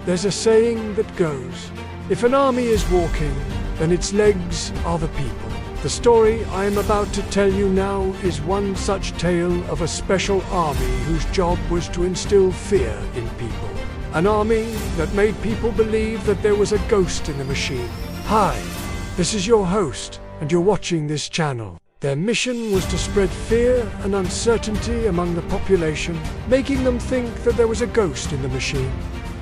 There's a saying that goes, if an army is walking, then its legs are the people. The story I am about to tell you now is one such tale of a special army whose job was to instill fear in people. An army that made people believe that there was a ghost in the machine. Hi, this is your host, and you're watching this channel. Their mission was to spread fear and uncertainty among the population, making them think that there was a ghost in the machine,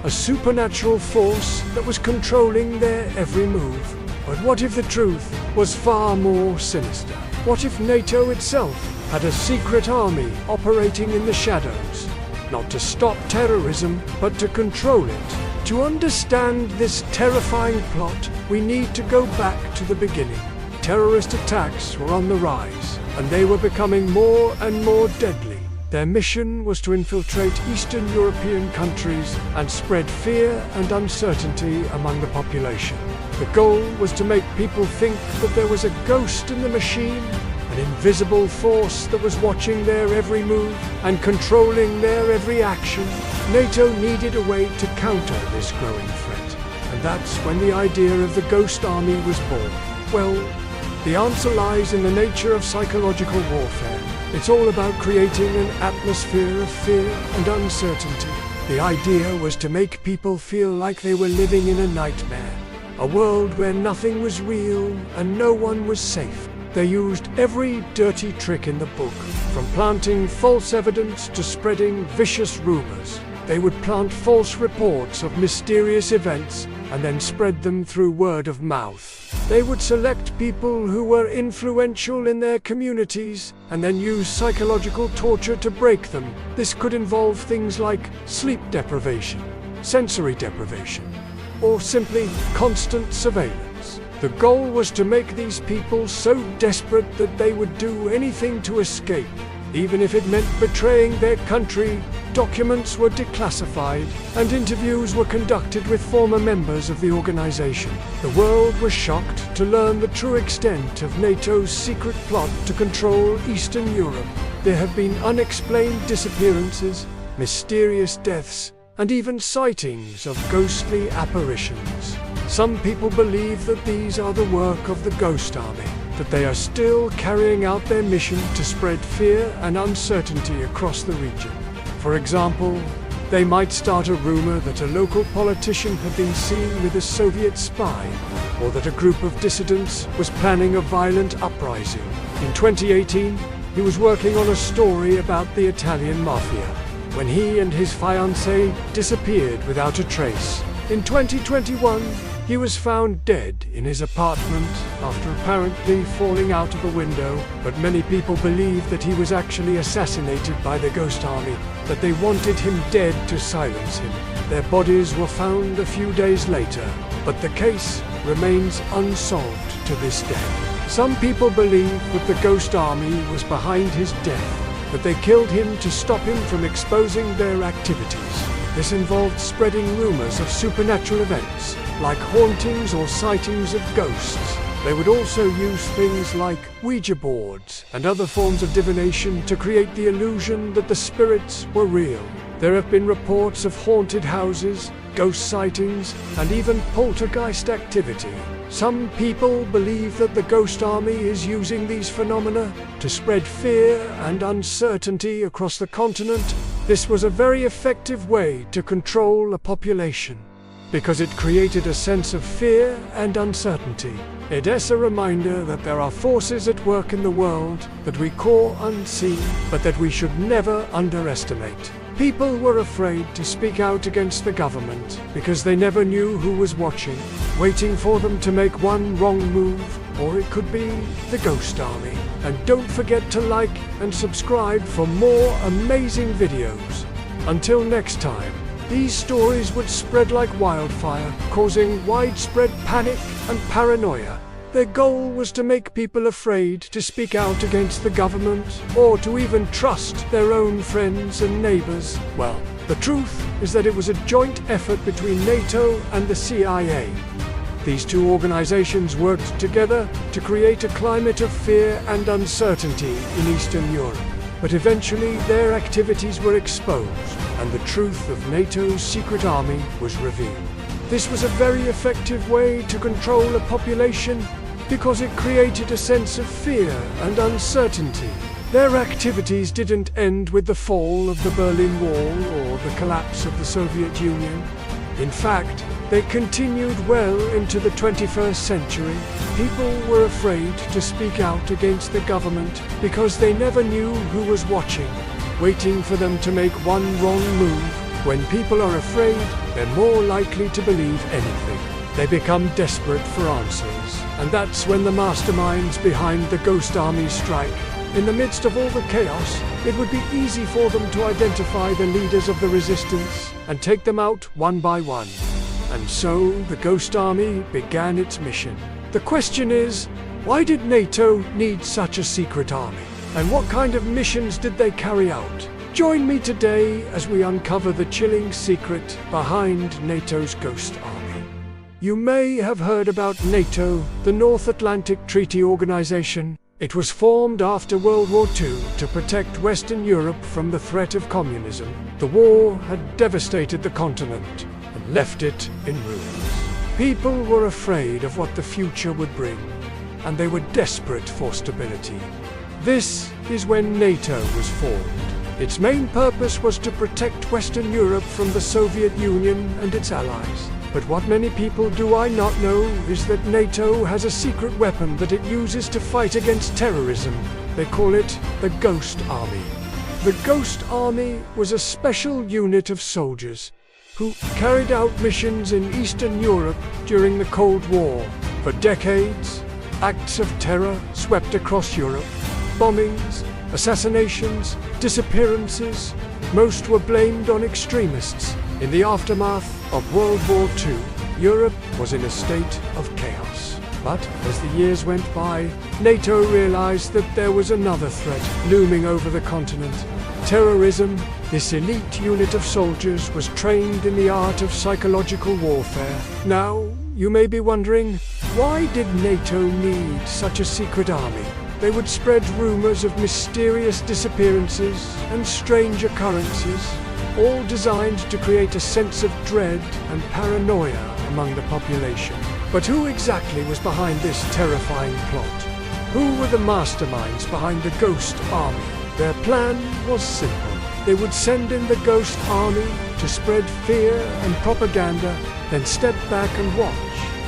a supernatural force that was controlling their every move. But what if the truth was far more sinister? What if NATO itself had a secret army operating in the shadows? Not to stop terrorism, but to control it. To understand this terrifying plot, we need to go back to the beginning. Terrorist attacks were on the rise, and they were becoming more and more deadly. Their mission was to infiltrate Eastern European countries and spread fear and uncertainty among the population. The goal was to make people think that there was a ghost in the machine, an invisible force that was watching their every move and controlling their every action. NATO needed a way to counter this growing threat, and that's when the idea of the Ghost Army was born. Well, the answer lies in the nature of psychological warfare. It's all about creating an atmosphere of fear and uncertainty. The idea was to make people feel like they were living in a nightmare, a world where nothing was real and no one was safe. They used every dirty trick in the book, from planting false evidence to spreading vicious rumors. They would plant false reports of mysterious events and then spread them through word of mouth. They would select people who were influential in their communities and then use psychological torture to break them. This could involve things like sleep deprivation, sensory deprivation, or simply constant surveillance. The goal was to make these people so desperate that they would do anything to escape, even if it meant betraying their country. Documents were declassified, and interviews were conducted with former members of the organization. The world was shocked to learn the true extent of NATO's secret plot to control Eastern Europe. There have been unexplained disappearances, mysterious deaths, and even sightings of ghostly apparitions. Some people believe that these are the work of the Ghost Army, that they are still carrying out their mission to spread fear and uncertainty across the region. For example, they might start a rumor that a local politician had been seen with a Soviet spy, or that a group of dissidents was planning a violent uprising. In 2018, he was working on a story about the Italian mafia, when he and his fiancée disappeared without a trace. In 2021, he was found dead in his apartment after apparently falling out of a window, but many people believe that he was actually assassinated by the Ghost Army, that they wanted him dead to silence him. Their bodies were found a few days later, but the case remains unsolved to this day. Some people believe that the Ghost Army was behind his death, that they killed him to stop him from exposing their activities. This involved spreading rumors of supernatural events, like hauntings or sightings of ghosts. They would also use things like Ouija boards and other forms of divination to create the illusion that the spirits were real. There have been reports of haunted houses, ghost sightings, and even poltergeist activity. Some people believe that the Ghost Army is using these phenomena to spread fear and uncertainty across the continent. This was a very effective way to control a population, because it created a sense of fear and uncertainty. It is a reminder that there are forces at work in the world that we call unseen, but that we should never underestimate. People were afraid to speak out against the government because they never knew who was watching, waiting for them to make one wrong move, or it could be the Ghost Army. And don't forget to like and subscribe for more amazing videos. Until next time, these stories would spread like wildfire, causing widespread panic and paranoia. Their goal was to make people afraid to speak out against the government or to even trust their own friends and neighbors. Well, the truth is that it was a joint effort between NATO and the CIA. These two organizations worked together to create a climate of fear and uncertainty in Eastern Europe. But eventually their activities were exposed, and and the truth of NATO's secret army was revealed. This was a very effective way to control a population because it created a sense of fear and uncertainty. Their activities didn't end with the fall of the Berlin Wall or the collapse of the Soviet Union. In fact, they continued well into the 21st century. People were afraid to speak out against the government because they never knew who was watching, waiting for them to make one wrong move. When people are afraid, they're more likely to believe anything. They become desperate for answers, and that's when the masterminds behind the Ghost Army strike. In the midst of all the chaos, it would be easy for them to identify the leaders of the resistance and take them out one by one. And so the Ghost Army began its mission. The question is, why did NATO need such a secret army? And what kind of missions did they carry out? Join me today as we uncover the chilling secret behind NATO's Ghost Army. You may have heard about NATO, the North Atlantic Treaty Organization. It was formed after World War II to protect Western Europe from the threat of communism. The war had devastated the continent and left it in ruins. People were afraid of what the future would bring, and they were desperate for stability. This is when NATO was formed. Its main purpose was to protect Western Europe from the Soviet Union and its allies. But what many people do not know is that NATO has a secret weapon that it uses to fight against terrorism. They call it the Ghost Army. The Ghost Army was a special unit of soldiers who carried out missions in Eastern Europe during the Cold War. For decades, acts of terror swept across Europe. Bombings, assassinations, disappearances, most were blamed on extremists. In the aftermath of World War II, Europe was in a state of chaos. But as the years went by, NATO realized that there was another threat looming over the continent: terrorism. This elite unit of soldiers was trained in the art of psychological warfare. Now, you may be wondering, why did NATO need such a secret army? They would spread rumors of mysterious disappearances and strange occurrences, all designed to create a sense of dread and paranoia among the population. But who exactly was behind this terrifying plot? Who were the masterminds behind the Ghost Army? Their plan was simple. They would send in the Ghost Army to spread fear and propaganda, then step back and watch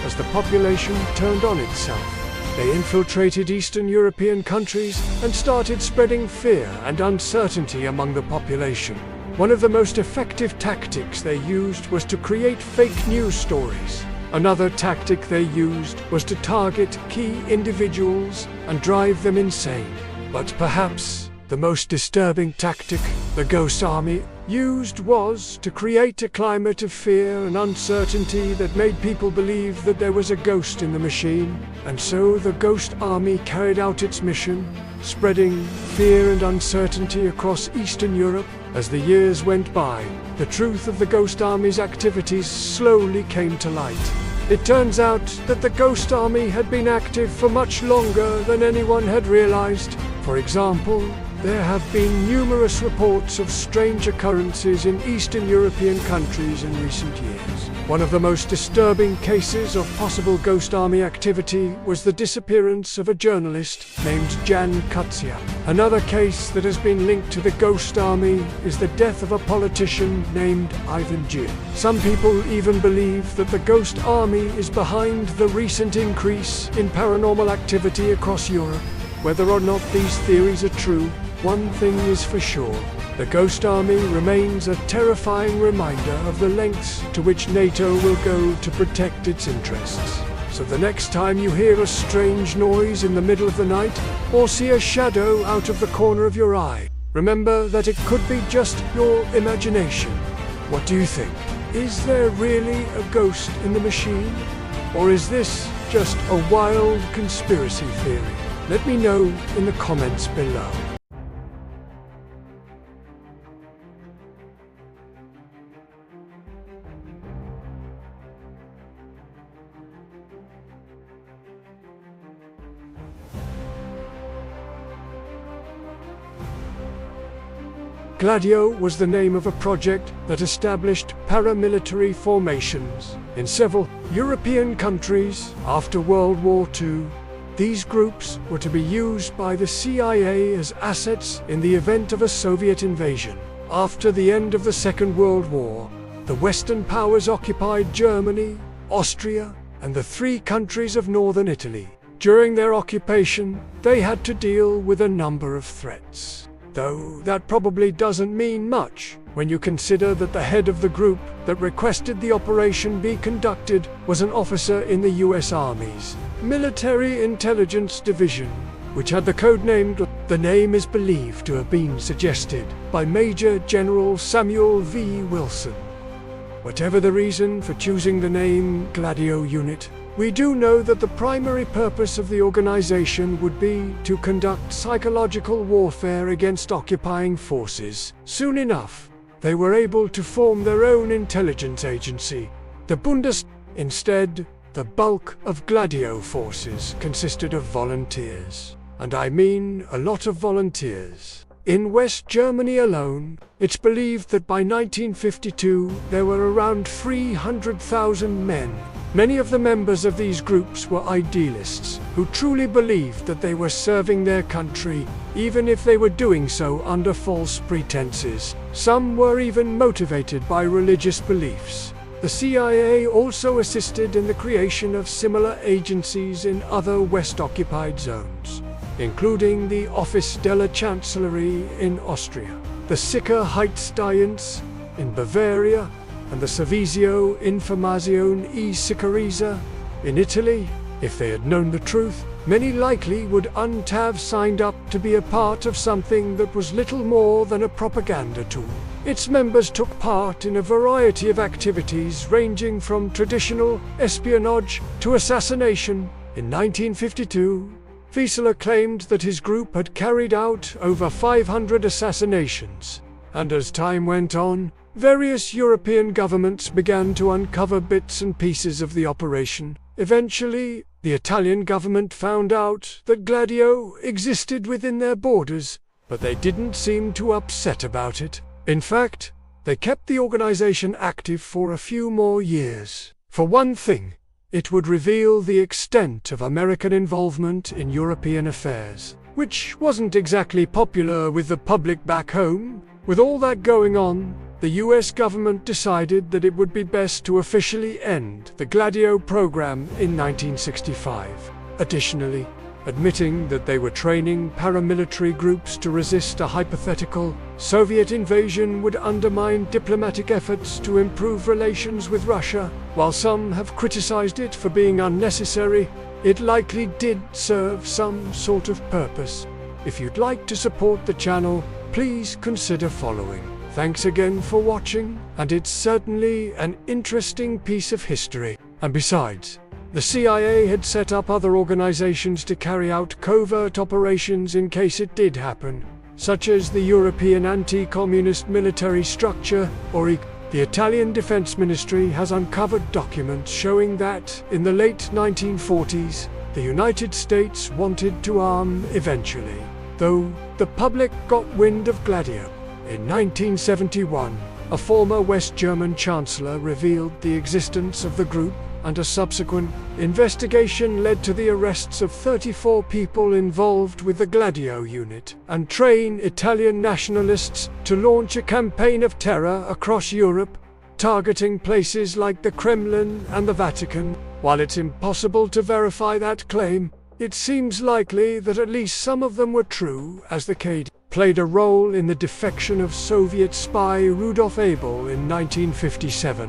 as the population turned on itself. They infiltrated Eastern European countries and started spreading fear and uncertainty among the population. One of the most effective tactics they used was to create fake news stories. Another tactic they used was to target key individuals and drive them insane. But perhaps the most disturbing tactic the Ghost Army used was to create a climate of fear and uncertainty that made people believe that there was a ghost in the machine. And so the Ghost Army carried out its mission, spreading fear and uncertainty across Eastern Europe. As the years went by, the truth of the Ghost Army's activities slowly came to light. It turns out that the Ghost Army had been active for much longer than anyone had realized. For example, there have been numerous reports of strange occurrences in Eastern European countries in recent years. One of the most disturbing cases of possible Ghost Army activity was the disappearance of a journalist named Jan Kuciak. Another case that has been linked to the Ghost Army is the death of a politician named Ivan Gil. Some people even believe that the Ghost Army is behind the recent increase in paranormal activity across Europe. Whether or not these theories are true, one thing is for sure: the Ghost Army remains a terrifying reminder of the lengths to which NATO will go to protect its interests. So the next time you hear a strange noise in the middle of the night, or see a shadow out of the corner of your eye, remember that it could be just your imagination. What do you think? Is there really a ghost in the machine? Or is this just a wild conspiracy theory? Let me know in the comments below. Gladio was the name of a project that established paramilitary formations in several European countries after World War II. These groups were to be used by the CIA as assets in the event of a Soviet invasion. After the end of the Second World War, the Western powers occupied Germany, Austria, and the 3 countries of northern Italy. During their occupation, they had to deal with a number of threats. Though that probably doesn't mean much when you consider that the head of the group that requested the operation be conducted was an officer in the US Army's Military Intelligence Division, which had the code named. The name is believed to have been suggested by Major General Samuel V. Wilson. Whatever the reason for choosing the name Gladio Unit, we do know that the primary purpose of the organization would be to conduct psychological warfare against occupying forces. Soon enough, they were able to form their own intelligence agency, the Bundes. Instead, the bulk of Gladio forces consisted of volunteers. And I mean a lot of volunteers. In West Germany alone, it's believed that by 1952 there were around 300,000 men. Many of the members of these groups were idealists who truly believed that they were serving their country, even if they were doing so under false pretenses. Some were even motivated by religious beliefs. The CIA also assisted in the creation of similar agencies in other West-occupied zones, including the Office della Chancellerie in Austria, the Sicherheitsdienst in Bavaria, and the Servizio Informazione e Sicurezza in Italy. If they had known the truth, many likely wouldn't have signed up to be a part of something that was little more than a propaganda tool. Its members took part in a variety of activities ranging from traditional espionage to assassination. In 1952, Fieseler claimed that his group had carried out over 500 assassinations, and as time went on, various European governments began to uncover bits and pieces of the operation. Eventually, the Italian government found out that Gladio existed within their borders, but they didn't seem too upset about it. In fact, they kept the organization active for a few more years. For one thing, it would reveal the extent of American involvement in European affairs, which wasn't exactly popular with the public back home. With all that going on, the US government decided that it would be best to officially end the Gladio program in 1965. Additionally, admitting that they were training paramilitary groups to resist a hypothetical Soviet invasion would undermine diplomatic efforts to improve relations with Russia. While some have criticized it for being unnecessary, it likely did serve some sort of purpose. If you'd like to support the channel, please consider following. Thanks again for watching, and it's certainly an interesting piece of history. And besides, the CIA had set up other organizations to carry out covert operations in case it did happen, such as the European Anti-Communist Military Structure, or The Italian Defense Ministry has uncovered documents showing that, in the late 1940s, the United States wanted to arm eventually, though the public got wind of Gladio. In 1971, a former West German chancellor revealed the existence of the group, and a subsequent investigation led to the arrests of 34 people involved with the Gladio unit, and train Italian nationalists to launch a campaign of terror across Europe, targeting places like the Kremlin and the Vatican. While it's impossible to verify that claim, it seems likely that at least some of them were true, as the KGB played a role in the defection of Soviet spy Rudolf Abel in 1957.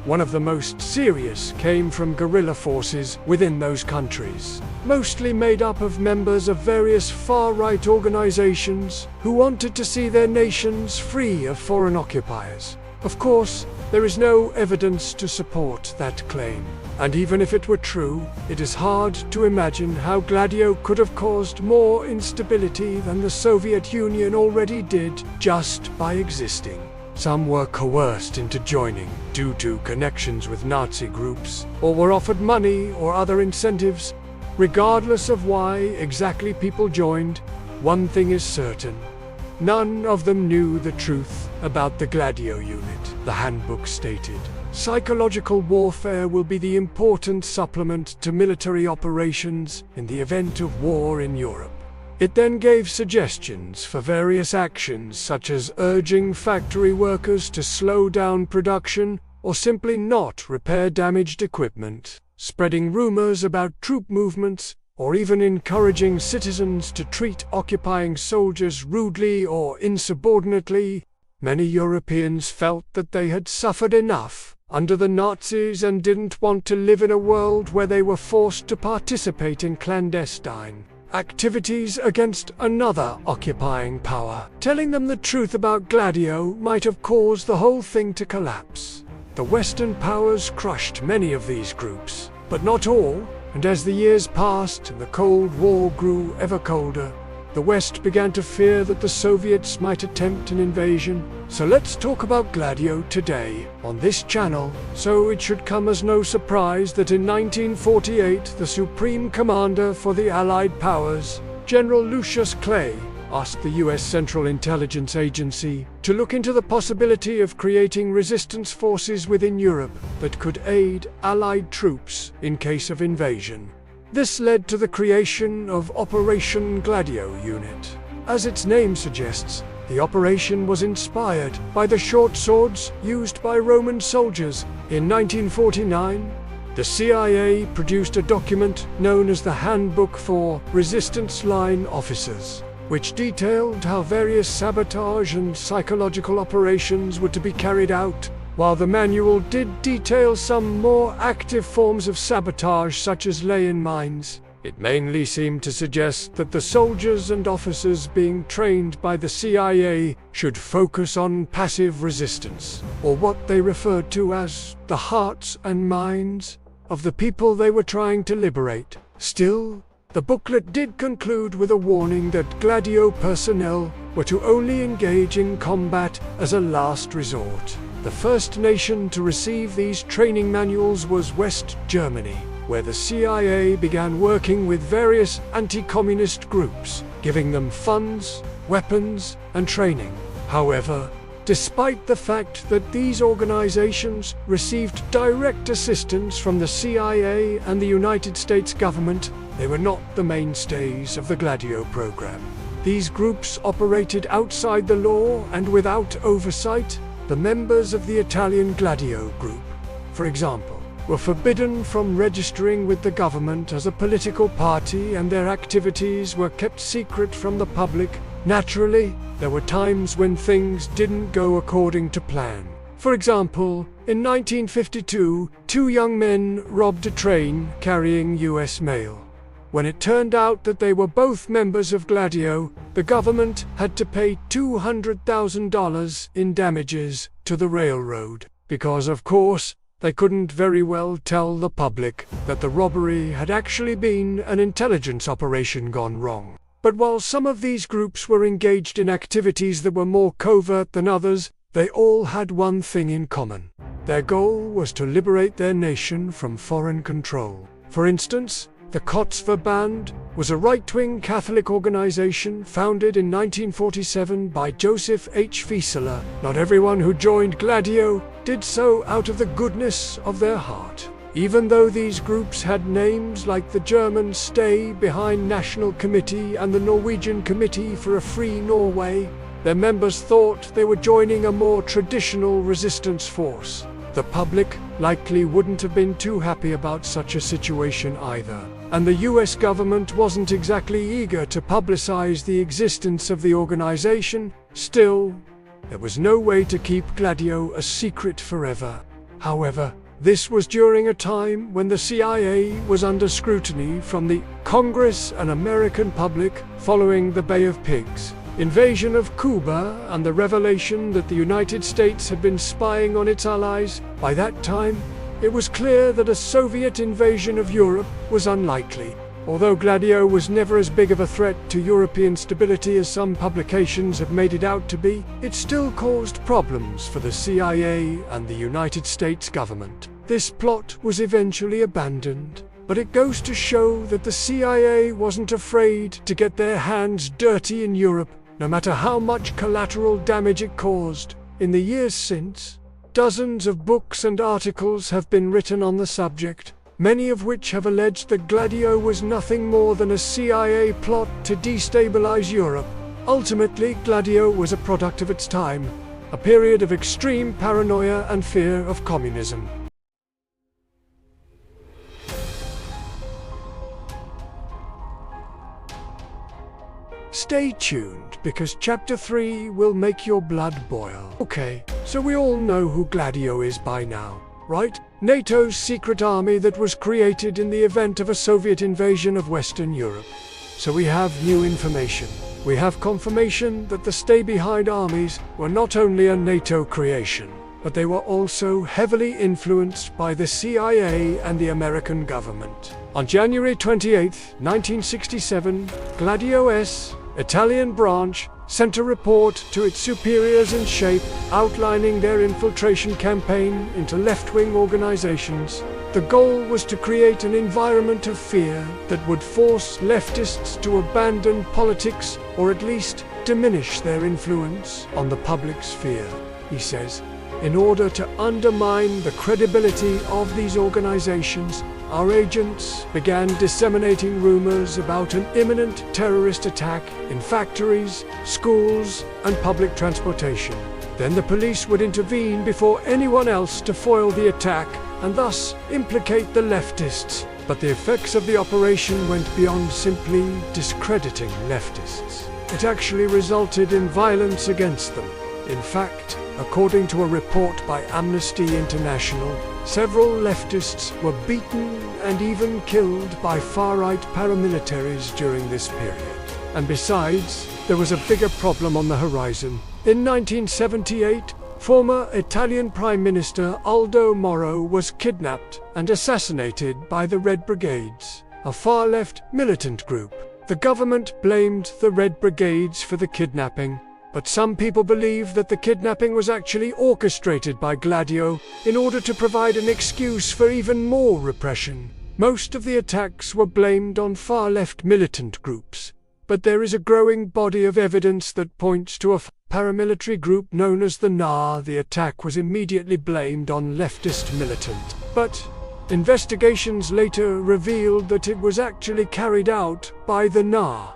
One of the most serious came from guerrilla forces within those countries, mostly made up of members of various far-right organizations who wanted to see their nations free of foreign occupiers. Of course, there is no evidence to support that claim, and even if it were true, it is hard to imagine how Gladio could have caused more instability than the Soviet Union already did just by existing. Some were coerced into joining due to connections with Nazi groups, or were offered money or other incentives. Regardless of why exactly people joined, one thing is certain: none of them knew the truth about the Gladio unit, the handbook stated. Psychological warfare will be the important supplement to military operations in the event of war in Europe. It then gave suggestions for various actions such as urging factory workers to slow down production or simply not repair damaged equipment, spreading rumors about troop movements, or even encouraging citizens to treat occupying soldiers rudely or insubordinately. Many Europeans felt that they had suffered enough under the Nazis and didn't want to live in a world where they were forced to participate in clandestine activities against another occupying power. Telling them the truth about Gladio might have caused the whole thing to collapse. The Western powers crushed many of these groups, but not all, and as the years passed and the Cold War grew ever colder, the West began to fear that the Soviets might attempt an invasion. So let's talk about Gladio today on this channel. So it should come as no surprise that in 1948 the Supreme Commander for the Allied Powers, General Lucius Clay, asked the US Central Intelligence Agency to look into the possibility of creating resistance forces within Europe that could aid Allied troops in case of invasion. This led to the creation of Operation Gladio unit. As its name suggests, the operation was inspired by the short swords used by Roman soldiers. In 1949, the CIA produced a document known as the Handbook for Resistance Line Officers, which detailed how various sabotage and psychological operations were to be carried out. While the manual did detail some more active forms of sabotage such as laying mines, it mainly seemed to suggest that the soldiers and officers being trained by the CIA should focus on passive resistance, or what they referred to as the hearts and minds of the people they were trying to liberate. Still, the booklet did conclude with a warning that Gladio personnel were to only engage in combat as a last resort. The first nation to receive these training manuals was West Germany, where the CIA began working with various anti-communist groups, giving them funds, weapons, and training. However, despite the fact that these organizations received direct assistance from the CIA and the United States government, they were not the mainstays of the Gladio program. These groups operated outside the law and without oversight. The members of the Italian Gladio group, for example, were forbidden from registering with the government as a political party, and their activities were kept secret from the public. Naturally, there were times when things didn't go according to plan. For example, in 1952, two young men robbed a train carrying US mail. When it turned out that they were both members of Gladio, the government had to pay $200,000 in damages to the railroad, because of course, they couldn't very well tell the public that the robbery had actually been an intelligence operation gone wrong. But while some of these groups were engaged in activities that were more covert than others, they all had one thing in common. Their goal was to liberate their nation from foreign control. For instance, the Kotzverband was a right-wing Catholic organization founded in 1947 by Joseph H. Fieseler. Not everyone who joined Gladio did so out of the goodness of their heart. Even though these groups had names like the German Stay Behind National Committee and the Norwegian Committee for a Free Norway, their members thought they were joining a more traditional resistance force. The public likely wouldn't have been too happy about such a situation either, and the US government wasn't exactly eager to publicize the existence of the organization. Still, there was no way to keep Gladio a secret forever. However, this was during a time when the CIA was under scrutiny from the Congress and American public following the Bay of Pigs invasion of Cuba and the revelation that the United States had been spying on its allies. By that time, it was clear that a Soviet invasion of Europe was unlikely. Although Gladio was never as big of a threat to European stability as some publications have made it out to be, it still caused problems for the CIA and the United States government. This plot was eventually abandoned, but it goes to show that the CIA wasn't afraid to get their hands dirty in Europe. no matter how much collateral damage it caused. In the years since, dozens of books and articles have been written on the subject, many of which have alleged that Gladio was nothing more than a CIA plot to destabilize Europe. Ultimately, Gladio was a product of its time, a period of extreme paranoia and fear of communism. Stay tuned, because Chapter 3 will make your blood boil. Okay, so we all know who Gladio is by now, right? NATO's secret army that was created in the event of a Soviet invasion of Western Europe. So we have new information. We have confirmation that the stay-behind armies were not only a NATO creation, but they were also heavily influenced by the CIA and the American government. On January 28, 1967, Gladio's Italian branch sent a report to its superiors in shape outlining their infiltration campaign into left-wing organizations. The goal was to create an environment of fear that would force leftists to abandon politics or at least diminish their influence on the public sphere, he says. In order to undermine the credibility of these organizations, our agents began disseminating rumors about an imminent terrorist attack in factories, schools, and public transportation. Then the police would intervene before anyone else to foil the attack and thus implicate the leftists. But the effects of the operation went beyond simply discrediting leftists. It actually resulted in violence against them. In fact, according to a report by Amnesty International, several leftists were beaten and even killed by far-right paramilitaries during this period. And besides, there was a bigger problem on the horizon. In 1978, former Italian Prime Minister Aldo Moro was kidnapped and assassinated by the Red Brigades, a far-left militant group. The government blamed the Red Brigades for the kidnapping, but some people believe that the kidnapping was actually orchestrated by Gladio in order to provide an excuse for even more repression. Most of the attacks were blamed on far-left militant groups, but there is a growing body of evidence that points to a paramilitary group known as the NA. The attack was immediately blamed on leftist militant, but investigations later revealed that it was actually carried out by the NA.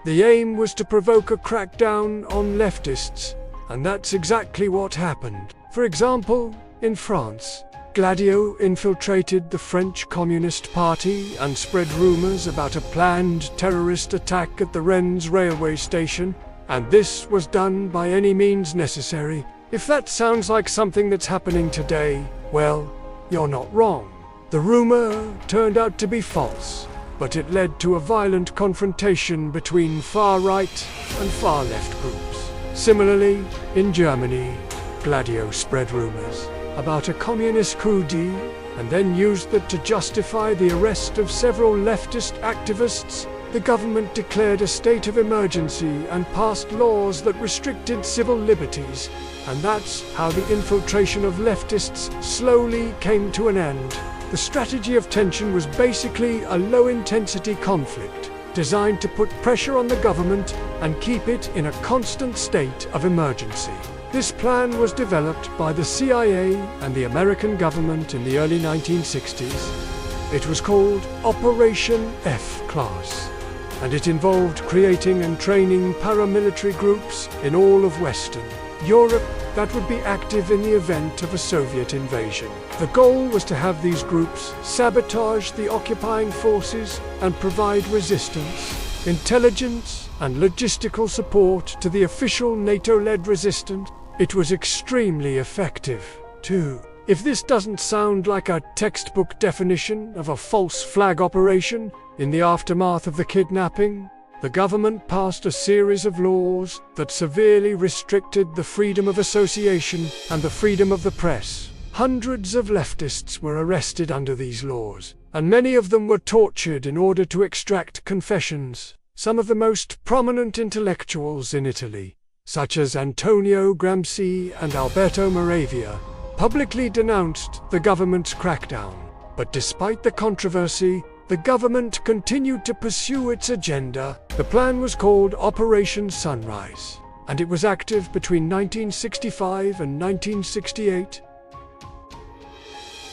The aim was to provoke a crackdown on leftists, and that's exactly what happened. For example, in France, Gladio infiltrated the French Communist Party and spread rumors about a planned terrorist attack at the Rennes railway station, and this was done by any means necessary. If that sounds like something that's happening today, well, you're not wrong. The rumor turned out to be false, but it led to a violent confrontation between far-right and far-left groups. Similarly, in Germany, Gladio spread rumors about a communist coup d'etat and then used that to justify the arrest of several leftist activists. The government declared a state of emergency and passed laws that restricted civil liberties, and that's how the infiltration of leftists slowly came to an end. The strategy of tension was basically a low-intensity conflict, designed to put pressure on the government and keep it in a constant state of emergency. This plan was developed by the CIA and the American government in the early 1960s. It was called Operation F-Class, and it involved creating and training paramilitary groups in all of Western Europe that would be active in the event of a Soviet invasion. The goal was to have these groups sabotage the occupying forces and provide resistance, intelligence, and logistical support to the official NATO-led resistance. It was extremely effective, too. If this doesn't sound like a textbook definition of a false flag operation, in the aftermath of the kidnapping, the government passed a series of laws that severely restricted the freedom of association and the freedom of the press. Hundreds of leftists were arrested under these laws, and many of them were tortured in order to extract confessions. Some of the most prominent intellectuals in Italy, such as Antonio Gramsci and Alberto Moravia, publicly denounced the government's crackdown. But despite the controversy, the government continued to pursue its agenda. The plan was called Operation Sunrise, and it was active between 1965 and 1968.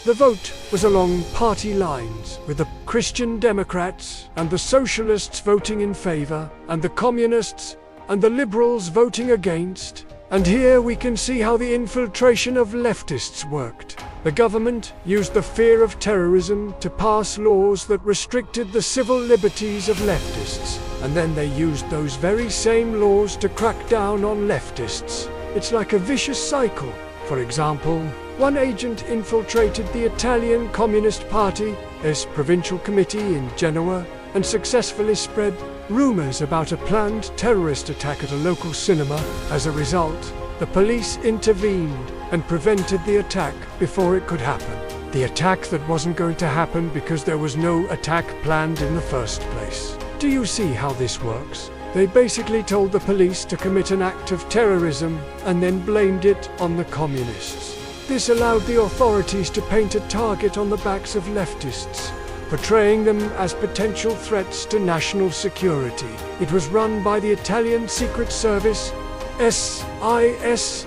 The vote was along party lines, with the Christian Democrats and the Socialists voting in favor, and the Communists and the Liberals voting against. And here we can see how the infiltration of leftists worked. The government used the fear of terrorism to pass laws that restricted the civil liberties of leftists, and then they used those very same laws to crack down on leftists. It's like a vicious cycle. For example, one agent infiltrated the Italian Communist Party's provincial committee in Genoa and successfully spread rumors about a planned terrorist attack at a local cinema. As a result, the police intervened and prevented the attack before it could happen. The attack that wasn't going to happen because there was no attack planned in the first place. Do you see how this works? They basically told the police to commit an act of terrorism and then blamed it on the communists. This allowed the authorities to paint a target on the backs of leftists, portraying them as potential threats to national security. It was run by the Italian Secret Service, SISMI,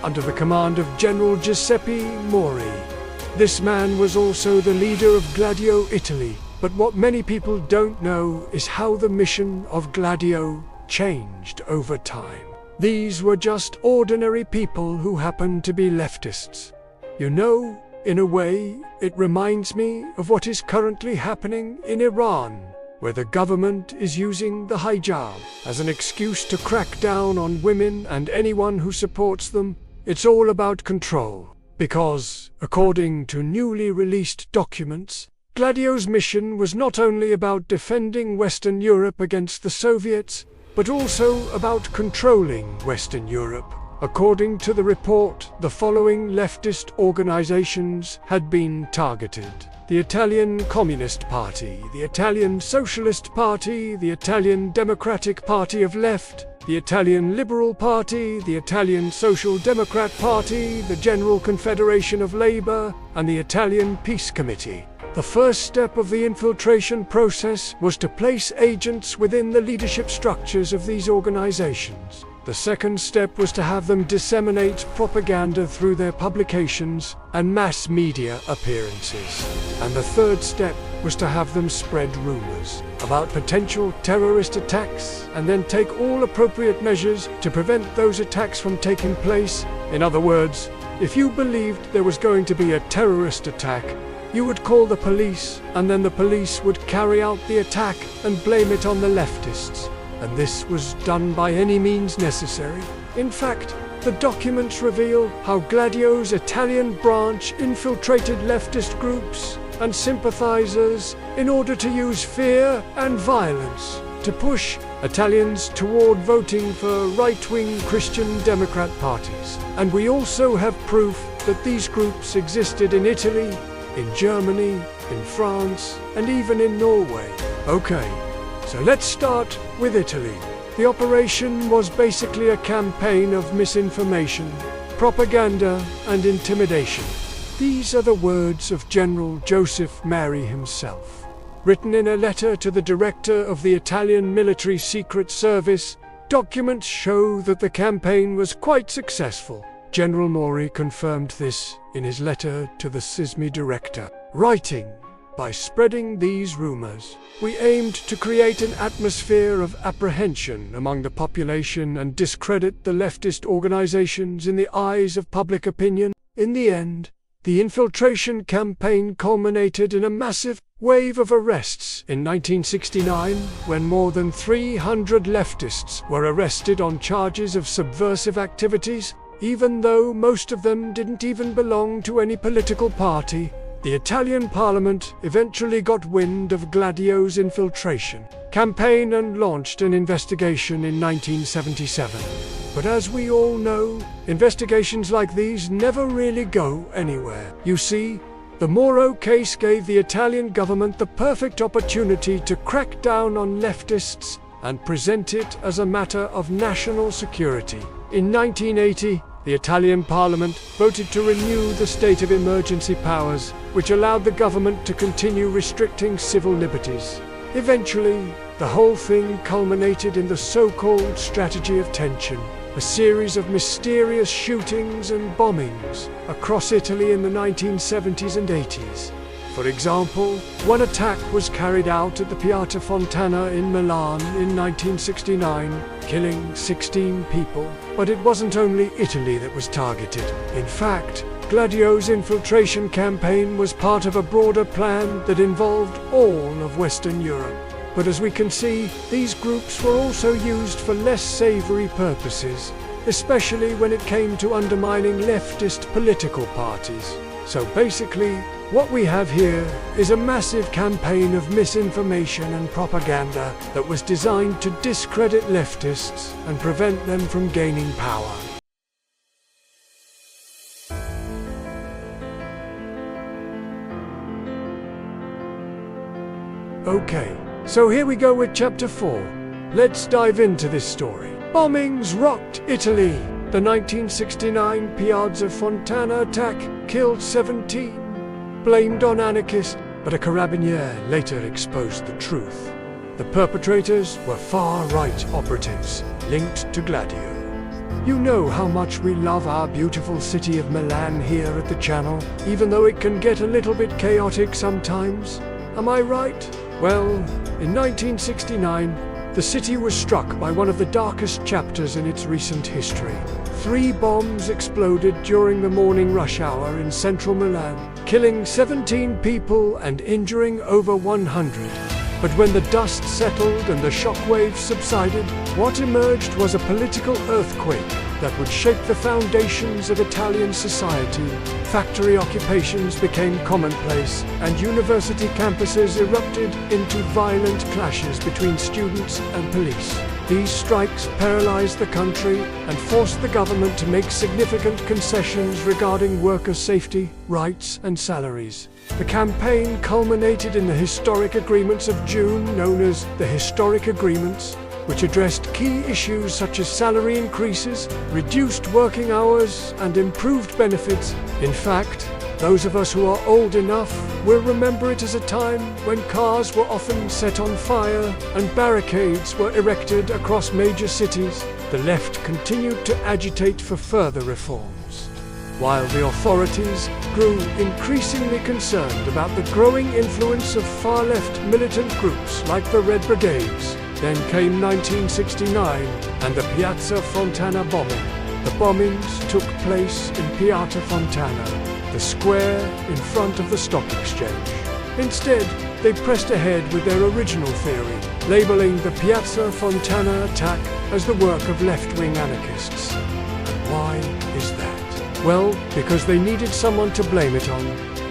under the command of General Giuseppe Mori. This man was also the leader of Gladio, Italy. But what many people don't know is how the mission of Gladio changed over time. These were just ordinary people who happened to be leftists. You know, in a way, it reminds me of what is currently happening in Iran, where the government is using the hijab as an excuse to crack down on women and anyone who supports them. It's all about control, because, according to newly released documents, Gladio's mission was not only about defending Western Europe against the Soviets, but also about controlling Western Europe. According to the report, the following leftist organizations had been targeted: the Italian Communist Party, the Italian Socialist Party, the Italian Democratic Party of Left, the Italian Liberal Party, the Italian Social Democrat Party, the General Confederation of Labour, and the Italian Peace Committee. The first step of the infiltration process was to place agents within the leadership structures of these organizations. The second step was to have them disseminate propaganda through their publications and mass media appearances. And the third step was to have them spread rumors about potential terrorist attacks and then take all appropriate measures to prevent those attacks from taking place. In other words, if you believed there was going to be a terrorist attack, you would call the police, and then the police would carry out the attack and blame it on the leftists. And this was done by any means necessary. In fact, the documents reveal how Gladio's Italian branch infiltrated leftist groups and sympathizers in order to use fear and violence to push Italians toward voting for right-wing Christian Democrat parties. And we also have proof that these groups existed in Italy, in Germany, in France, and even in Norway. Okay, so let's start with Italy. The operation was basically a campaign of misinformation, propaganda, and intimidation. These are the words of General Joseph Mari himself, written in a letter to the director of the Italian Military Secret Service. Documents show that the campaign was quite successful. General Mori confirmed this in his letter to the SISMI director, writing, "By spreading these rumors, we aimed to create an atmosphere of apprehension among the population and discredit the leftist organizations in the eyes of public opinion. In the end, the infiltration campaign culminated in a massive wave of arrests in 1969, when more than 300 leftists were arrested on charges of subversive activities, even though most of them didn't even belong to any political party. The Italian parliament eventually got wind of Gladio's infiltration campaign and launched an investigation in 1977. But as we all know, investigations like these never really go anywhere. You see, the Moro case gave the Italian government the perfect opportunity to crack down on leftists and present it as a matter of national security. In 1980, the Italian parliament voted to renew the state of emergency powers, which allowed the government to continue restricting civil liberties. Eventually, the whole thing culminated in the so-called strategy of tension, a series of mysterious shootings and bombings across Italy in the 1970s and 80s. For example, one attack was carried out at the Piazza Fontana in Milan in 1969, killing 16 people. But it wasn't only Italy that was targeted. In fact, Gladio's infiltration campaign was part of a broader plan that involved all of Western Europe. But as we can see, these groups were also used for less savory purposes, especially when it came to undermining leftist political parties. So basically, what we have here is a massive campaign of misinformation and propaganda that was designed to discredit leftists and prevent them from gaining power. Okay, so here we go with Chapter 4. Let's dive into this story. Bombings rocked Italy. The 1969 Piazza Fontana attack killed 17, blamed on anarchists, but a carabiniere later exposed the truth. The perpetrators were far-right operatives linked to Gladio. You know how much we love our beautiful city of Milan here at the channel, even though it can get a little bit chaotic sometimes. Am I right? Well, in 1969, the city was struck by one of the darkest chapters in its recent history. 3 bombs exploded during the morning rush hour in central Milan, killing 17 people and injuring over 100. But when the dust settled and the shockwaves subsided, what emerged was a political earthquake that would shake the foundations of Italian society. Factory occupations became commonplace, and university campuses erupted into violent clashes between students and police. These strikes paralyzed the country and forced the government to make significant concessions regarding worker safety, rights, and salaries. The campaign culminated in the Historic Agreements of June, known as the Historic Agreements, which addressed key issues such as salary increases, reduced working hours, and improved benefits. In fact, those of us who are old enough will remember it as a time when cars were often set on fire and barricades were erected across major cities. The left continued to agitate for further reforms, while the authorities grew increasingly concerned about the growing influence of far-left militant groups like the Red Brigades. Then came 1969 and the Piazza Fontana bombing. The bombings took place in Piazza Fontana, the square in front of the stock exchange. Instead, they pressed ahead with their original theory, labeling the Piazza Fontana attack as the work of left-wing anarchists. And why is that? Well, because they needed someone to blame it on,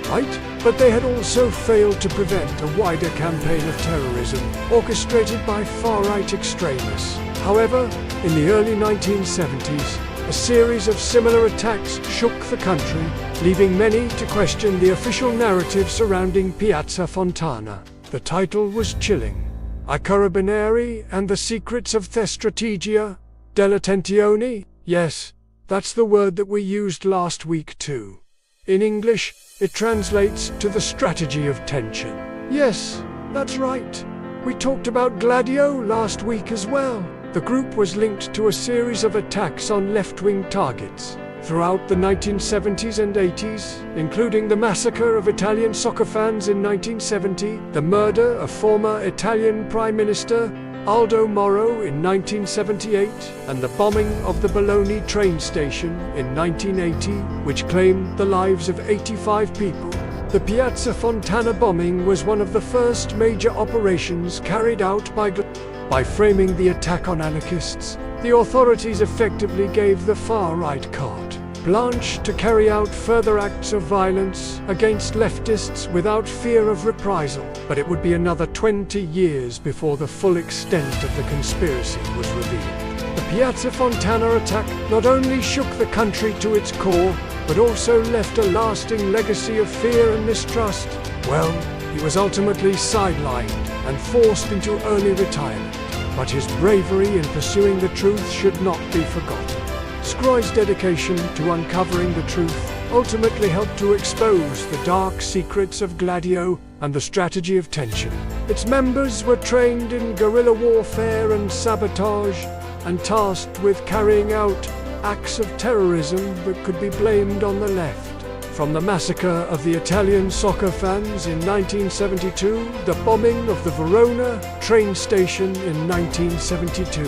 right? But they had also failed to prevent a wider campaign of terrorism orchestrated by far-right extremists. However, in the early 1970s, a series of similar attacks shook the country, leaving many to question the official narrative surrounding Piazza Fontana. The title was chilling. I Carabinieri and the Secrets of the Strategia dell'Attenzione? Yes, that's the word that we used last week too. In English, it translates to the strategy of tension. Yes, that's right. We talked about Gladio last week as well. The group was linked to a series of attacks on left-wing targets throughout the 1970s and 80s, including the massacre of Italian soccer fans in 1970, the murder of former Italian Prime Minister Aldo Moro in 1978, and the bombing of the Bologna train station in 1980, which claimed the lives of 85 people. The Piazza Fontana bombing was one of the first major operations carried out by framing the attack on anarchists. The authorities effectively gave the far-right carte blanche to carry out further acts of violence against leftists without fear of reprisal. But it would be another 20 years before the full extent of the conspiracy was revealed. The Piazza Fontana attack not only shook the country to its core, but also left a lasting legacy of fear and mistrust. Well, he was ultimately sidelined and forced into early retirement. But his bravery in pursuing the truth should not be forgotten. Scroy's dedication to uncovering the truth ultimately helped to expose the dark secrets of Gladio and the strategy of tension. Its members were trained in guerrilla warfare and sabotage, and tasked with carrying out acts of terrorism that could be blamed on the left. From the massacre of the Italian soccer fans in 1972, the bombing of the Verona train station in 1972,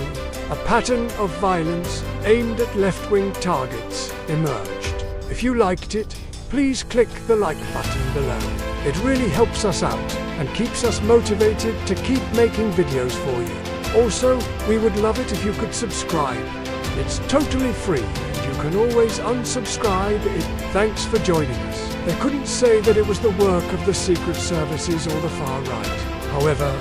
a pattern of violence aimed at left-wing targets emerged. If you liked it, please click the like button below. It really helps us out and keeps us motivated to keep making videos for you. Also, we would love it if you could subscribe. It's totally free, and you can always unsubscribe it. Thanks for joining us. They couldn't say that it was the work of the secret services or the far right. However,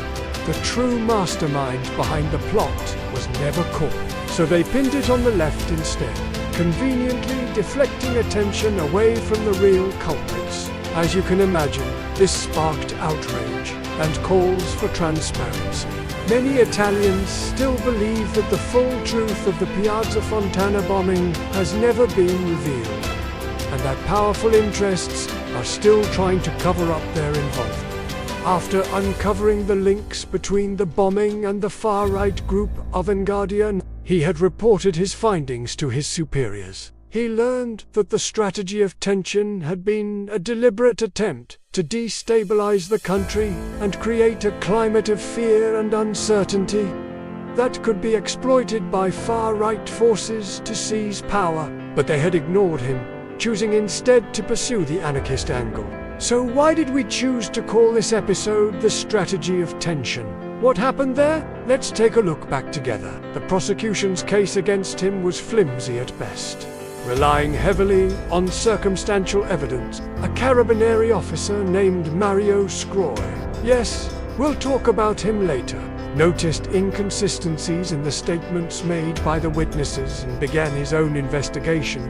the true mastermind behind the plot was never caught, so they pinned it on the left instead, conveniently deflecting attention away from the real culprits. As you can imagine, this sparked outrage and calls for transparency. Many Italians still believe that the full truth of the Piazza Fontana bombing has never been revealed, and that powerful interests are still trying to cover up their involvement. After uncovering the links between the bombing and the far-right group Avanguardia, he had reported his findings to his superiors. He learned that the strategy of tension had been a deliberate attempt to destabilize the country and create a climate of fear and uncertainty that could be exploited by far-right forces to seize power. But they had ignored him, choosing instead to pursue the anarchist angle. So why did we choose to call this episode The Strategy of Tension? What happened there? Let's take a look back together. The prosecution's case against him was flimsy at best, relying heavily on circumstantial evidence. A carabinieri officer named Mario Scroy, yes, we'll talk about him later, noticed inconsistencies in the statements made by the witnesses and began his own investigation.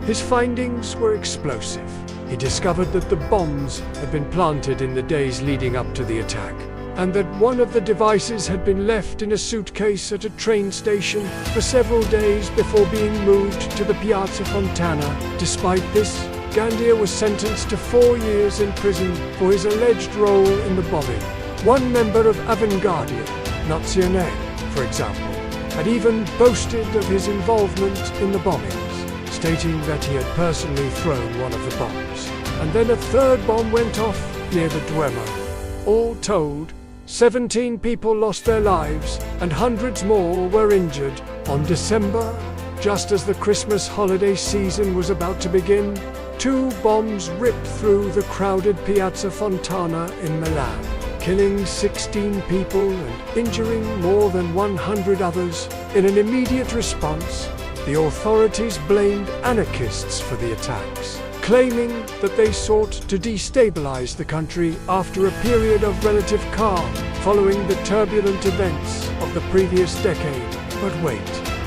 His findings were explosive. He discovered that the bombs had been planted in the days leading up to the attack, and that one of the devices had been left in a suitcase at a train station for several days before being moved to the Piazza Fontana. Despite this, Gandia was sentenced to 4 years in prison for his alleged role in the bombing. One member of Avanguardia, Nazione, for example, had even boasted of his involvement in the bombings, stating that he had personally thrown one of the bombs. And then a third bomb went off near the Duomo. All told, 17 people lost their lives and hundreds more were injured. On December, just as the Christmas holiday season was about to begin, 2 bombs ripped through the crowded Piazza Fontana in Milan, killing 16 people and injuring more than 100 others. In an immediate response, the authorities blamed anarchists for the attacks, claiming that they sought to destabilize the country after a period of relative calm following the turbulent events of the previous decade. But wait,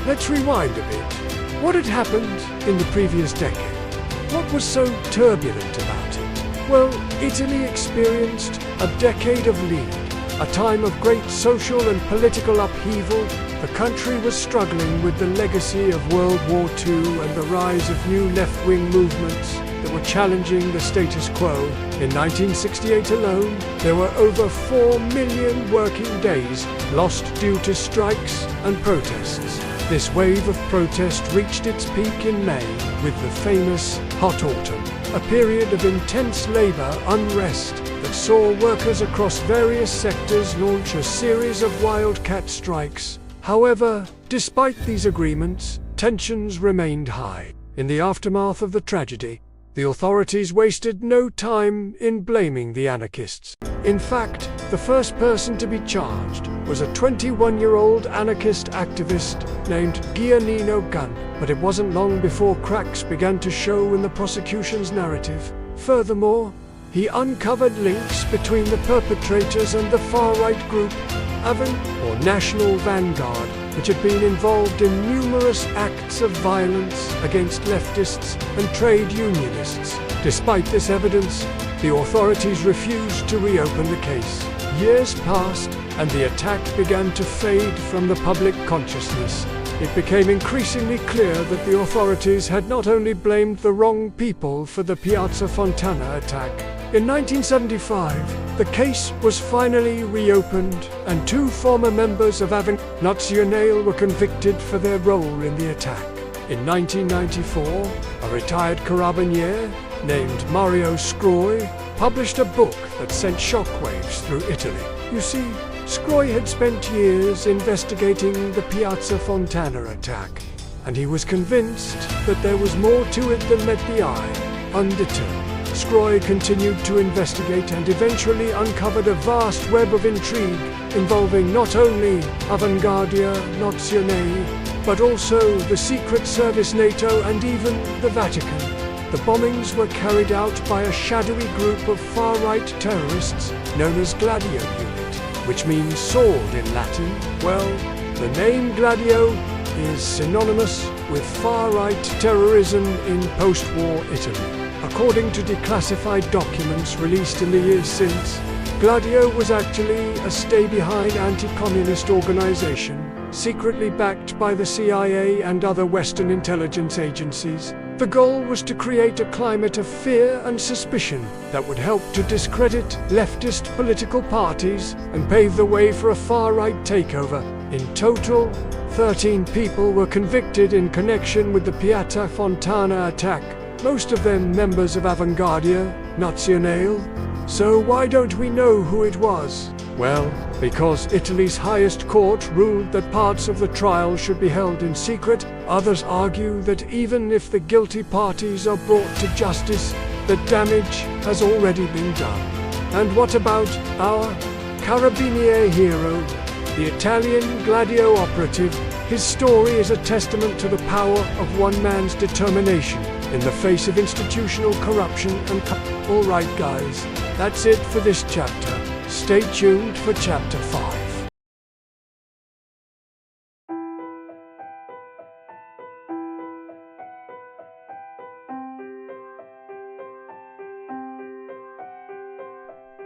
let's rewind a bit. What had happened in the previous decade? What was so turbulent about it? Well, Italy experienced a decade of lead, a time of great social and political upheaval. The country was struggling with the legacy of World War II and the rise of new left-wing movements that were challenging the status quo. In 1968 alone, there were over 4 million working days lost due to strikes and protests. This wave of protest reached its peak in May with the famous Hot Autumn, a period of intense labor unrest that saw workers across various sectors launch a series of wildcat strikes. However, despite these agreements, tensions remained high. In the aftermath of the tragedy, the authorities wasted no time in blaming the anarchists. In fact, the first person to be charged was a 21-year-old anarchist activist named Giannino Gunn, but it wasn't long before cracks began to show in the prosecution's narrative. Furthermore, he uncovered links between the perpetrators and the far-right group or National Vanguard, which had been involved in numerous acts of violence against leftists and trade unionists. Despite this evidence, the authorities refused to reopen the case. Years passed, and the attack began to fade from the public consciousness. it became increasingly clear that the authorities had not only blamed the wrong people for the Piazza Fontana attack. In 1975, the case was finally reopened, and 2 former members of Nazionale were convicted for their role in the attack. In 1994, a retired carabiniere named Mario Scroi published a book that sent shockwaves through Italy. You see, Scroi had spent years investigating the Piazza Fontana attack, and he was convinced that there was more to it than met the eye. Undeterred, Scroi continued to investigate and eventually uncovered a vast web of intrigue involving not only Avanguardia Nazionale, but also the Secret Service, NATO, and even the Vatican. The bombings were carried out by a shadowy group of far-right terrorists known as Gladio Unit, which means sword in Latin. Well, the name Gladio is synonymous with far-right terrorism in post-war Italy. According to declassified documents released in the years since, Gladio was actually a stay-behind anti-communist organization, secretly backed by the CIA and other Western intelligence agencies. The goal was to create a climate of fear and suspicion that would help to discredit leftist political parties and pave the way for a far-right takeover. In total, 13 people were convicted in connection with the Piazza Fontana attack, most of them members of Avanguardia Nazionale. So why don't we know who it was? Well, because Italy's highest court ruled that parts of the trial should be held in secret. Others argue that even if the guilty parties are brought to justice, the damage has already been done. And what about our Carabinieri hero, the Italian Gladio operative? His story is a testament to the power of one man's determination in the face of institutional corruption and Alright guys, that's it for this chapter. Stay tuned for chapter 5.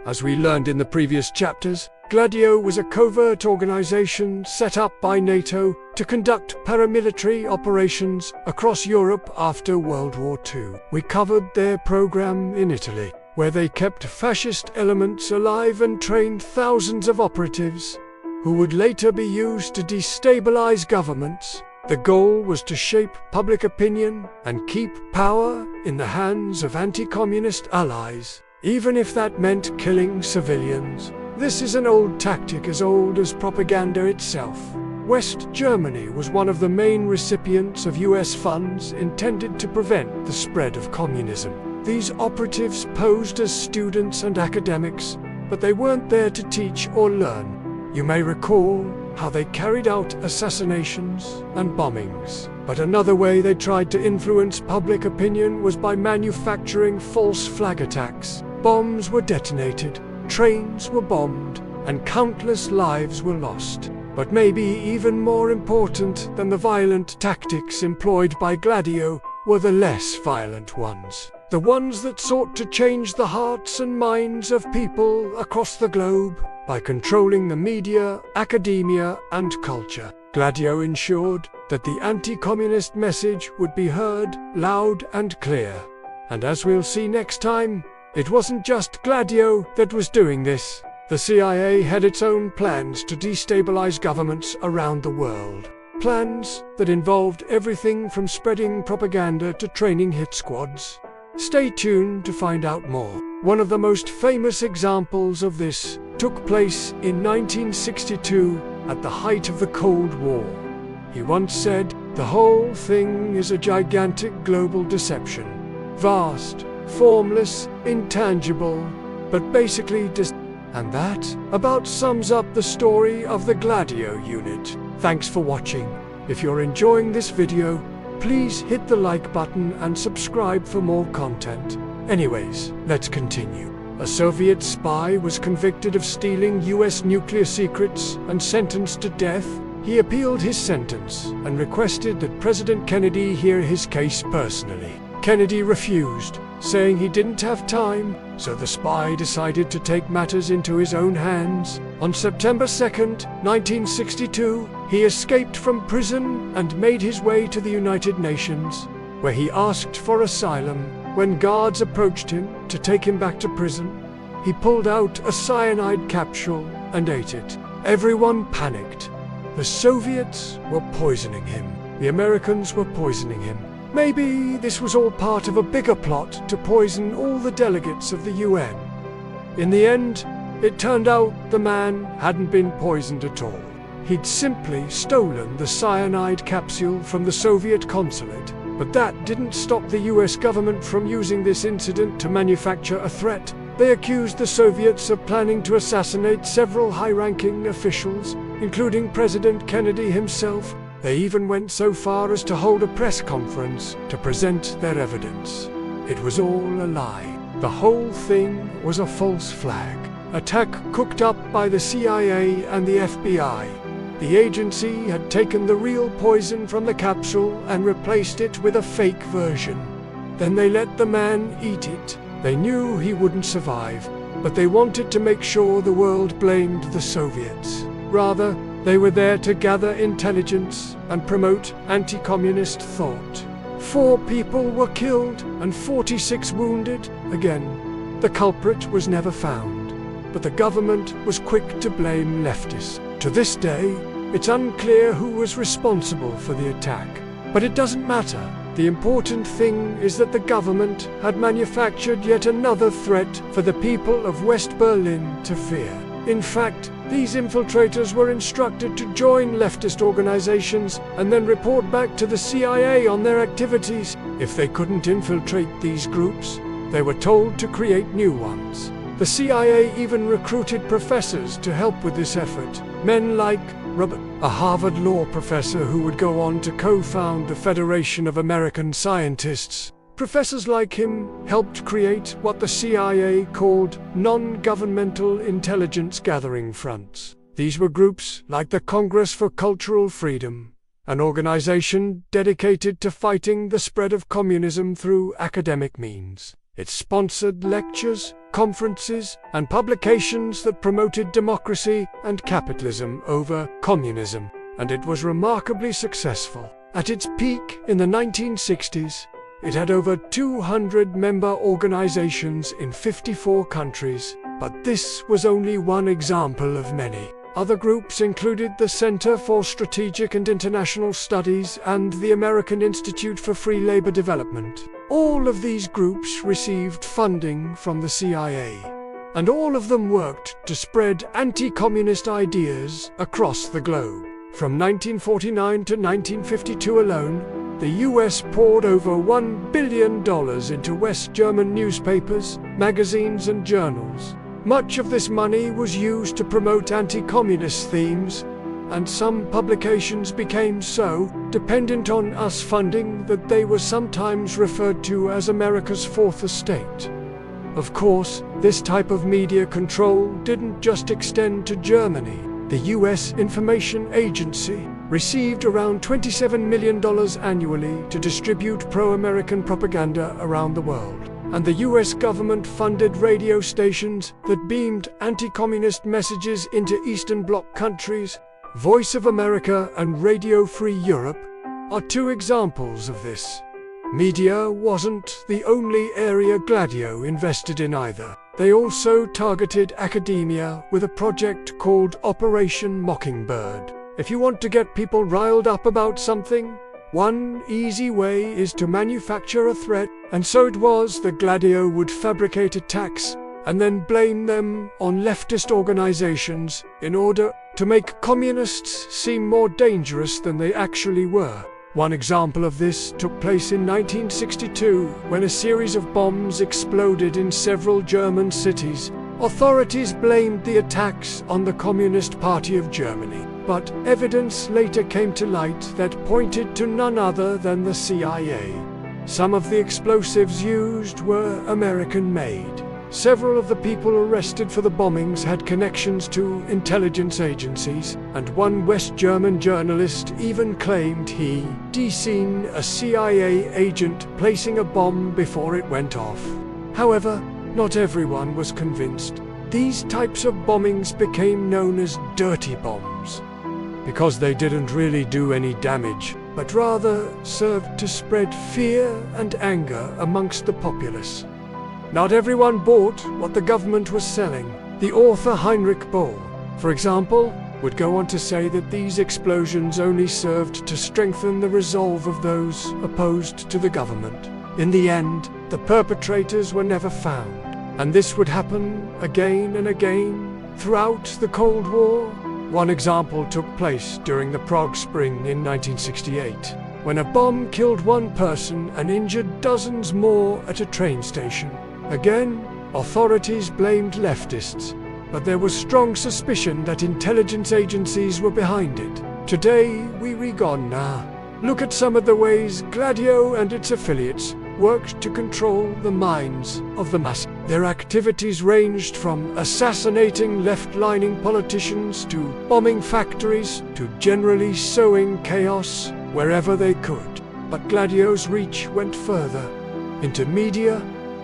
As we learned in the previous chapters, Gladio was a covert organization set up by NATO to conduct paramilitary operations across Europe after World War II. We covered their program in Italy, where they kept fascist elements alive and trained thousands of operatives, who would later be used to destabilize governments. The goal was to shape public opinion and keep power in the hands of anti-communist allies, even if that meant killing civilians. This is an old tactic as old as propaganda itself. West Germany was one of the main recipients of US funds intended to prevent the spread of communism. These operatives posed as students and academics, but they weren't there to teach or learn. You may recall how they carried out assassinations and bombings. But another way they tried to influence public opinion was by manufacturing false flag attacks. Bombs were detonated, trains were bombed, and countless lives were lost. But maybe even more important than the violent tactics employed by Gladio were the less violent ones. The ones that sought to change the hearts and minds of people across the globe by controlling the media, academia, and culture. Gladio ensured that the anti-communist message would be heard loud and clear. And as we'll see next time, it wasn't just Gladio that was doing this. The CIA had its own plans to destabilize governments around the world. Plans that involved everything from spreading propaganda to training hit squads. Stay tuned to find out more. One of the most famous examples of this took place in 1962 at the height of the Cold War. He once said, "The whole thing is a gigantic global deception. Vast, formless, intangible, but basically And that about sums up the story of the Gladio unit. Thanks for watching. If you're enjoying this video, please hit the like button and subscribe for more content. Anyways, let's continue. A Soviet spy was convicted of stealing US nuclear secrets and sentenced to death. He appealed his sentence and requested that President Kennedy hear his case personally. Kennedy refused, saying he didn't have time, so the spy decided to take matters into his own hands. On September 2nd, 1962, he escaped from prison and made his way to the United Nations, where he asked for asylum. When guards approached him to take him back to prison, he pulled out a cyanide capsule and ate it. Everyone panicked. The Soviets were poisoning him. The Americans were poisoning him. Maybe this was all part of a bigger plot to poison all the delegates of the UN. In the end, it turned out the man hadn't been poisoned at all. He'd simply stolen the cyanide capsule from the Soviet consulate. But that didn't stop the US government from using this incident to manufacture a threat. They accused the Soviets of planning to assassinate several high-ranking officials, including President Kennedy himself. They even went so far as to hold a press conference to present their evidence. It was all a lie. The whole thing was a false flag. Attack cooked up by the CIA and the FBI. The agency had taken the real poison from the capsule and replaced it with a fake version. Then they let the man eat it. They knew he wouldn't survive, but they wanted to make sure the world blamed the Soviets. Rather, they were there to gather intelligence and promote anti-communist thought. 4 people were killed and 46 wounded. Again, the culprit was never found, but the government was quick to blame leftists. To this day, it's unclear who was responsible for the attack. But it doesn't matter. The important thing is that the government had manufactured yet another threat for the people of West Berlin to fear. In fact, these infiltrators were instructed to join leftist organizations and then report back to the CIA on their activities. If they couldn't infiltrate these groups, they were told to create new ones. The CIA even recruited professors to help with this effort. Men like Robert, a Harvard law professor who would go on to co-found the Federation of American Scientists. Professors like him helped create what the CIA called non-governmental intelligence gathering fronts. These were groups like the Congress for Cultural Freedom, an organization dedicated to fighting the spread of communism through academic means. It sponsored lectures, conferences, and publications that promoted democracy and capitalism over communism, and it was remarkably successful. At its peak in the 1960s, it had over 200 member organizations in 54 countries, but this was only one example of many. Other groups included the Center for Strategic and International Studies and the American Institute for Free Labor Development. All of these groups received funding from the CIA, and all of them worked to spread anti-communist ideas across the globe. From 1949 to 1952 alone, the US poured over $1 billion into West German newspapers, magazines, and journals. Much of this money was used to promote anti-communist themes, and some publications became so dependent on US funding that they were sometimes referred to as America's Fourth Estate. Of course, this type of media control didn't just extend to Germany. The US Information Agency received around $27 million annually to distribute pro-American propaganda around the world. And the US government funded radio stations that beamed anti-communist messages into Eastern Bloc countries. Voice of America and Radio Free Europe are 2 examples of this. Media wasn't the only area Gladio invested in either. They also targeted academia with a project called Operation Mockingbird. If you want to get people riled up about something, one easy way is to manufacture a threat, and so it was that Gladio would fabricate attacks and then blame them on leftist organizations in order to make communists seem more dangerous than they actually were. One example of this took place in 1962 when a series of bombs exploded in several German cities. Authorities blamed the attacks on the Communist Party of Germany, but evidence later came to light that pointed to none other than the CIA. Some of the explosives used were American-made. Several of the people arrested for the bombings had connections to intelligence agencies, and one West German journalist even claimed he'd seen a CIA agent placing a bomb before it went off. However, not everyone was convinced. These types of bombings became known as dirty bombs, because they didn't really do any damage, but rather served to spread fear and anger amongst the populace. Not everyone bought what the government was selling. The author Heinrich Boll, for example, would go on to say that these explosions only served to strengthen the resolve of those opposed to the government. In the end, the perpetrators were never found, and this would happen again and again throughout the Cold War. One example took place during the Prague Spring in 1968, when a bomb killed one person and injured dozens more at a train station. Again, authorities blamed leftists, but there was strong suspicion that intelligence agencies were behind it. Today, we read on now. Look at some of the ways Gladio and its affiliates worked to control the minds of the mass. Their activities ranged from assassinating left-leaning politicians to bombing factories to generally sowing chaos wherever they could. But Gladio's reach went further, into media,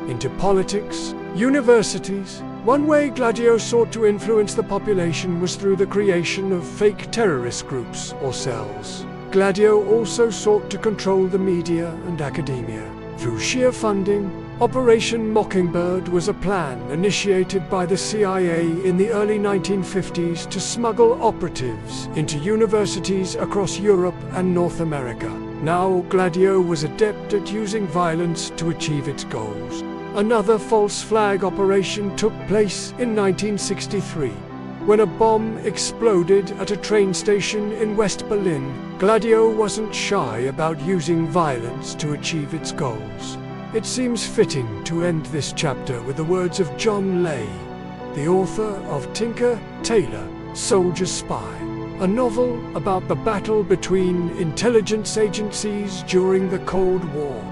into politics, universities. One way Gladio sought to influence the population was through the creation of fake terrorist groups or cells. Gladio also sought to control the media and academia. Through sheer funding, Operation Mockingbird was a plan initiated by the CIA in the early 1950s to smuggle operatives into universities across Europe and North America. Now, Gladio was adept at using violence to achieve its goals. Another false flag operation took place in 1963. When a bomb exploded at a train station in West Berlin, Gladio wasn't shy about using violence to achieve its goals. It seems fitting to end this chapter with the words of John Lay, the author of Tinker, Tailor, Soldier, Spy, a novel about the battle between intelligence agencies during the Cold War.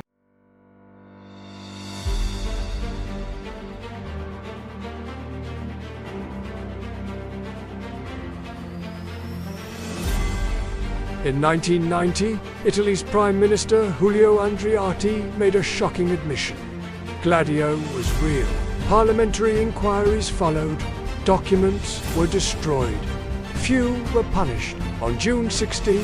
In 1990, Italy's Prime Minister Giulio Andreotti made a shocking admission. Gladio was real. Parliamentary inquiries followed. Documents were destroyed. Few were punished. On June 16,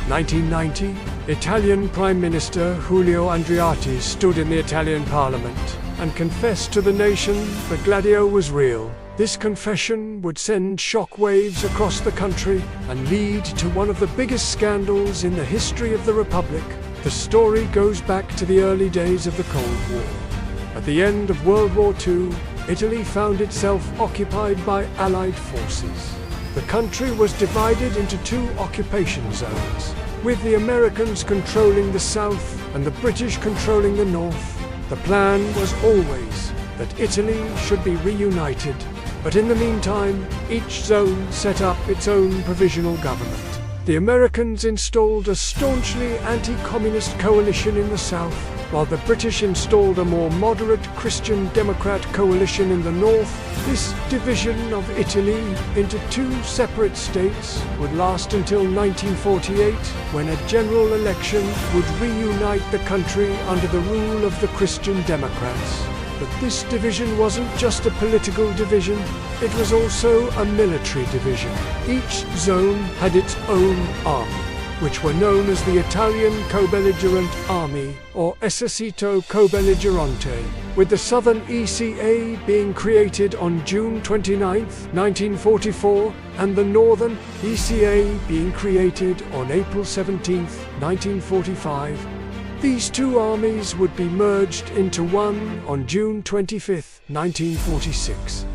1990, Italian Prime Minister Giulio Andreotti stood in the Italian Parliament and confessed to the nation that Gladio was real. This confession would send shockwaves across the country and lead to one of the biggest scandals in the history of the Republic. The story goes back to the early days of the Cold War. At the end of World War II, Italy found itself occupied by Allied forces. The country was divided into two occupation zones, with the Americans controlling the south and the British controlling the north. The plan was always that Italy should be reunited. But in the meantime, each zone set up its own provisional government. The Americans installed a staunchly anti-communist coalition in the south, while the British installed a more moderate Christian Democrat coalition in the north. This division of Italy into two separate states would last until 1948, when a general election would reunite the country under the rule of the Christian Democrats. But this division wasn't just a political division, it was also a military division. Each zone had its own army, which were known as the Italian Co-Belligerent Army, or Esercito Co-Belligerante, with the Southern ECA being created on June 29, 1944, and the Northern ECA being created on April 17, 1945. These two armies would be merged into one on June 25, 1946.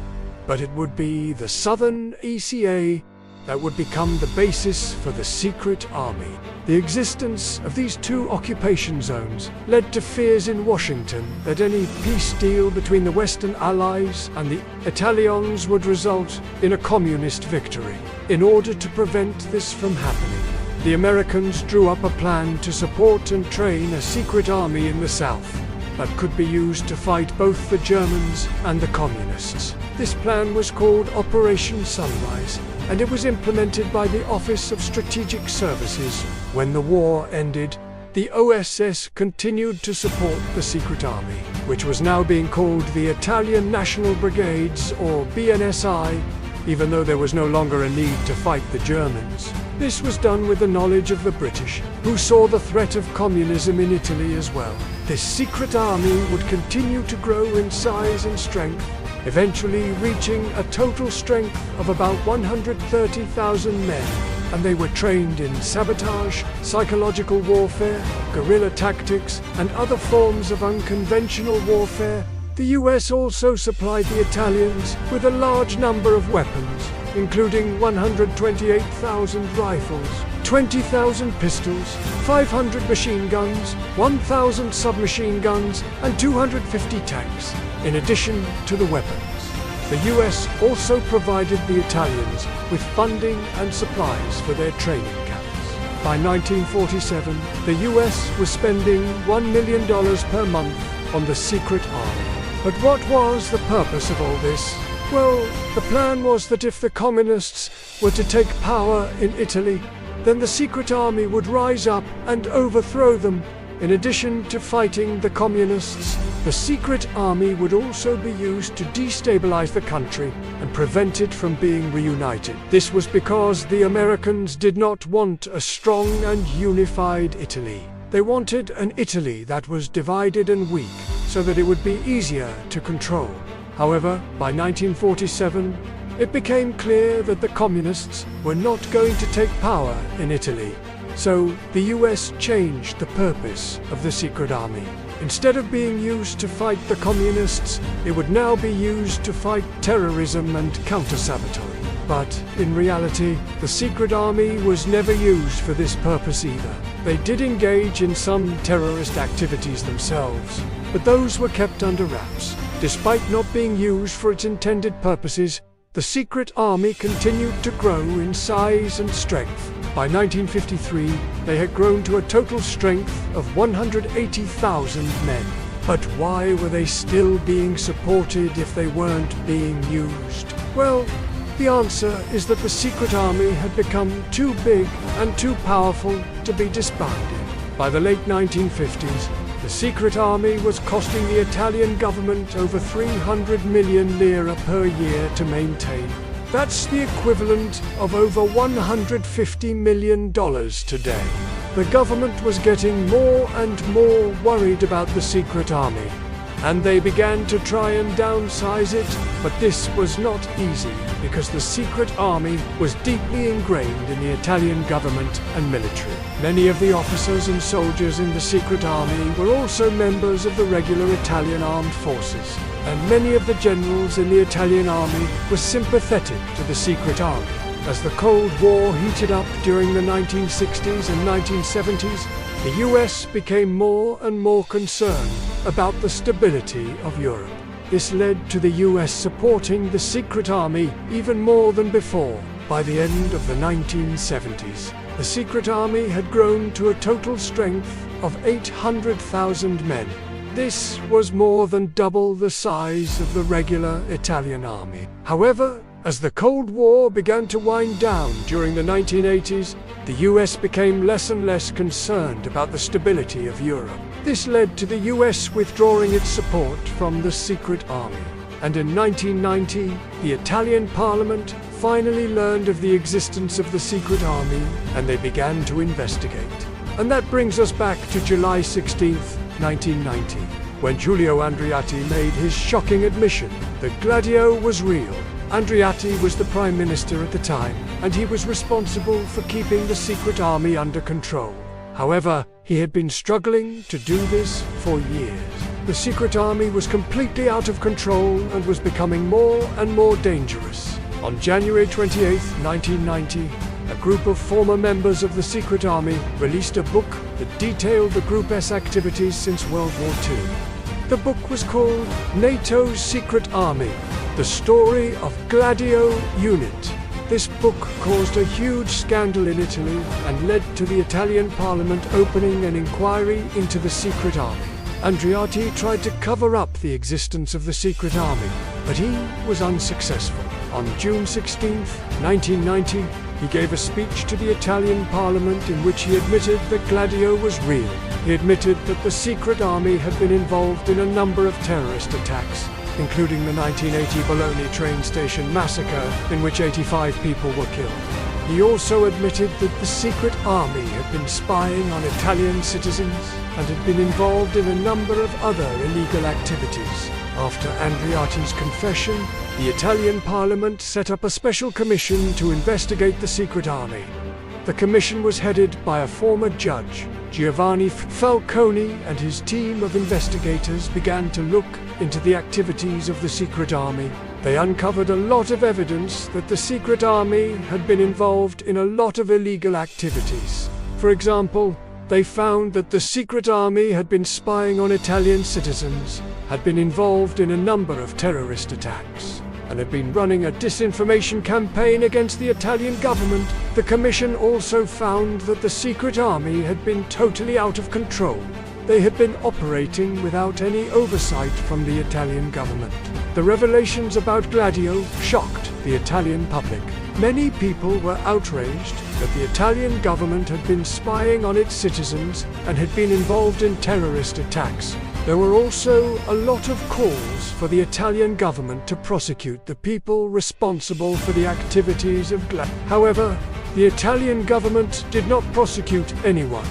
But it would be the Southern ECA that would become the basis for the secret army. The existence of these two occupation zones led to fears in Washington that any peace deal between the Western Allies and the Italians would result in a communist victory. In order to prevent this from happening, the Americans drew up a plan to support and train a secret army in the South. that could be used to fight both the Germans and the communists. This plan was called Operation Sunrise, and it was implemented by the Office of Strategic Services. When the war ended, the OSS continued to support the secret army, which was now being called the Italian National Brigades, or BNSI, even though there was no longer a need to fight the Germans. This was done with the knowledge of the British, who saw the threat of communism in Italy as well. This secret army would continue to grow in size and strength, eventually reaching a total strength of about 130,000 men. And they were trained in sabotage, psychological warfare, guerrilla tactics, and other forms of unconventional warfare. The US also supplied the Italians with a large number of weapons, including 128,000 rifles, 20,000 pistols, 500 machine guns, 1,000 submachine guns, and 250 tanks, in addition to the weapons. The US also provided the Italians with funding and supplies for their training camps. By 1947, the US was spending $1 million per month on the secret army. But what was the purpose of all this? Well, the plan was that if the communists were to take power in Italy, then the secret army would rise up and overthrow them. In addition to fighting the communists, the secret army would also be used to destabilize the country and prevent it from being reunited. This was because the Americans did not want a strong and unified Italy. They wanted an Italy that was divided and weak, so that it would be easier to control. However, by 1947, it became clear that the communists were not going to take power in Italy. So, the US changed the purpose of the secret army. Instead of being used to fight the communists, it would now be used to fight terrorism and counter-sabotage. But, in reality, the secret army was never used for this purpose either. They did engage in some terrorist activities themselves, but those were kept under wraps. Despite not being used for its intended purposes, the secret army continued to grow in size and strength. By 1953, they had grown to a total strength of 180,000 men. But why were they still being supported if they weren't being used? Well, the answer is that the secret army had become too big and too powerful to be disbanded. By the late 1950s, the secret army was costing the Italian government over 300 million lira per year to maintain. That's the equivalent of over $150 million today. The government was getting more and more worried about the secret army, and they began to try and downsize it, but this was not easy because the secret army was deeply ingrained in the Italian government and military. Many of the officers and soldiers in the secret army were also members of the regular Italian armed forces, and many of the generals in the Italian army were sympathetic to the secret army. As the Cold War heated up during the 1960s and 1970s, the US became more and more concerned about the stability of Europe. This led to the US supporting the secret army even more than before. By the end of the 1970s, the secret army had grown to a total strength of 800,000 men. This was more than double the size of the regular Italian army. However, as the Cold War began to wind down during the 1980s, the US became less and less concerned about the stability of Europe. This led to the US withdrawing its support from the secret army. And in 1990, the Italian parliament finally learned of the existence of the secret army, and they began to investigate. And that brings us back to July 16th, 1990, when Giulio Andreotti made his shocking admission that Gladio was real. Andreotti was the Prime Minister at the time, and he was responsible for keeping the secret army under control. However, he had been struggling to do this for years. The secret army was completely out of control and was becoming more and more dangerous. On January 28, 1990, a group of former members of the secret army released a book that detailed the Group's activities since World War II. The book was called NATO's Secret Army, The Story of Gladio Unit. This book caused a huge scandal in Italy and led to the Italian parliament opening an inquiry into the secret army. Andreotti tried to cover up the existence of the secret army, but he was unsuccessful. On June 16, 1990, he gave a speech to the Italian parliament in which he admitted that Gladio was real. He admitted that the secret army had been involved in a number of terrorist attacks, including the 1980 Bologna train station massacre, in which 85 people were killed. He also admitted that the secret army had been spying on Italian citizens and had been involved in a number of other illegal activities. After Andreotti's confession, the Italian parliament set up a special commission to investigate the secret army. The commission was headed by a former judge. Giovanni Falcone and his team of investigators began to look into the activities of the secret army. They uncovered a lot of evidence that the secret army had been involved in a lot of illegal activities. For example, they found that the secret army had been spying on Italian citizens, had been involved in a number of terrorist attacks, and had been running a disinformation campaign against the Italian government. The commission also found that the secret army had been totally out of control. They had been operating without any oversight from the Italian government. The revelations about Gladio shocked the Italian public. Many people were outraged that the Italian government had been spying on its citizens and had been involved in terrorist attacks. There were also a lot of calls for the Italian government to prosecute the people responsible for the activities of Gladio. However, the Italian government did not prosecute anyone.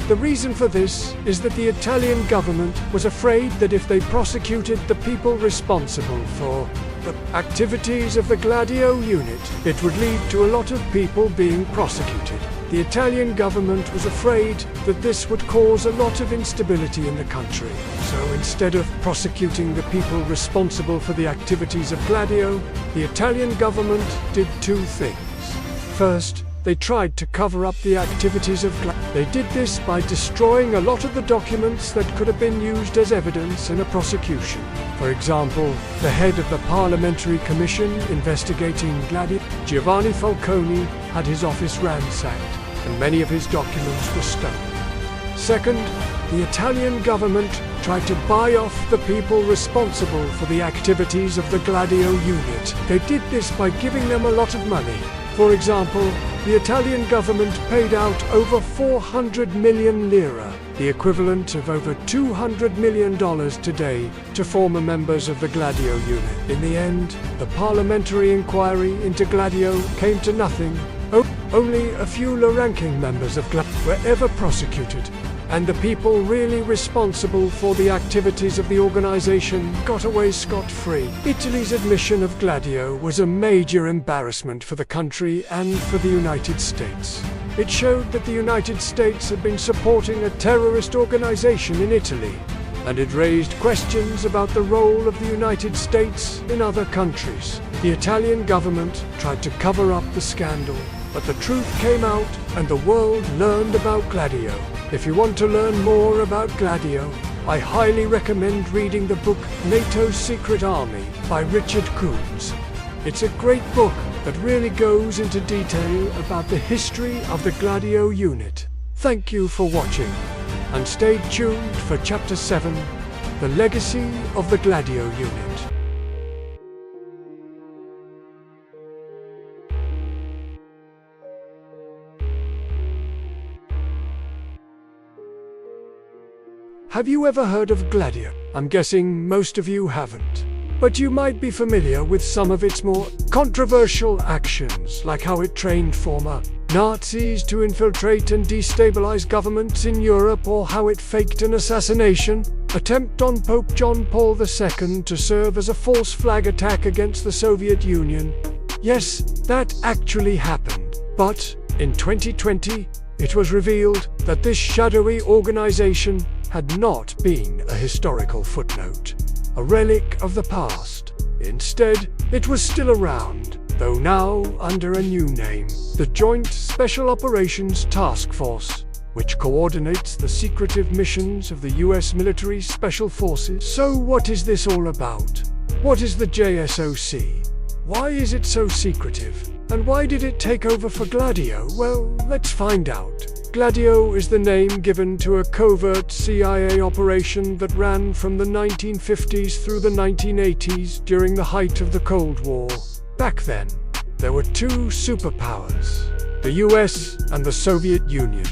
The reason for this is that the Italian government was afraid that if they prosecuted the people responsible for the activities of the Gladio unit, it would lead to a lot of people being prosecuted. The Italian government was afraid that this would cause a lot of instability in the country. So instead of prosecuting the people responsible for the activities of Gladio, the Italian government did two things. First, they tried to cover up the activities of Gladio. They did this by destroying a lot of the documents that could have been used as evidence in a prosecution. For example, the head of the Parliamentary Commission investigating Gladio, Giovanni Falcone, had his office ransacked, and many of his documents were stolen. Second, the Italian government tried to buy off the people responsible for the activities of the Gladio unit. They did this by giving them a lot of money. For example, the Italian government paid out over 400 million lira, the equivalent of over $200 million today, to former members of the Gladio unit. In the end, the parliamentary inquiry into Gladio came to nothing. Only a few low-ranking members of Gladio were ever prosecuted, and the people really responsible for the activities of the organization got away scot-free. Italy's admission of Gladio was a major embarrassment for the country and for the United States. It showed that the United States had been supporting a terrorist organization in Italy, and it raised questions about the role of the United States in other countries. The Italian government tried to cover up the scandal, but the truth came out and the world learned about Gladio. If you want to learn more about Gladio, I highly recommend reading the book NATO's Secret Army by Richard Coons. It's a great book that really goes into detail about the history of the Gladio unit. Thank you for watching, and stay tuned for Chapter 7, The Legacy of the Gladio Unit. Have you ever heard of Gladio? I'm guessing most of you haven't. But you might be familiar with some of its more controversial actions, like how it trained former Nazis to infiltrate and destabilize governments in Europe, or how it faked an assassination attempt on Pope John Paul II to serve as a false flag attack against the Soviet Union. Yes, that actually happened. But in 2020, it was revealed that this shadowy organization had not been a historical footnote, a relic of the past. Instead, it was still around, though now under a new name, the Joint Special Operations Task Force, which coordinates the secretive missions of the US military special forces. So what is this all about? What is the JSOC? Why is it so secretive? And why did it take over for Gladio? Well, let's find out. Gladio is the name given to a covert CIA operation that ran from the 1950s through the 1980s during the height of the Cold War. Back then, there were two superpowers, the US and the Soviet Union,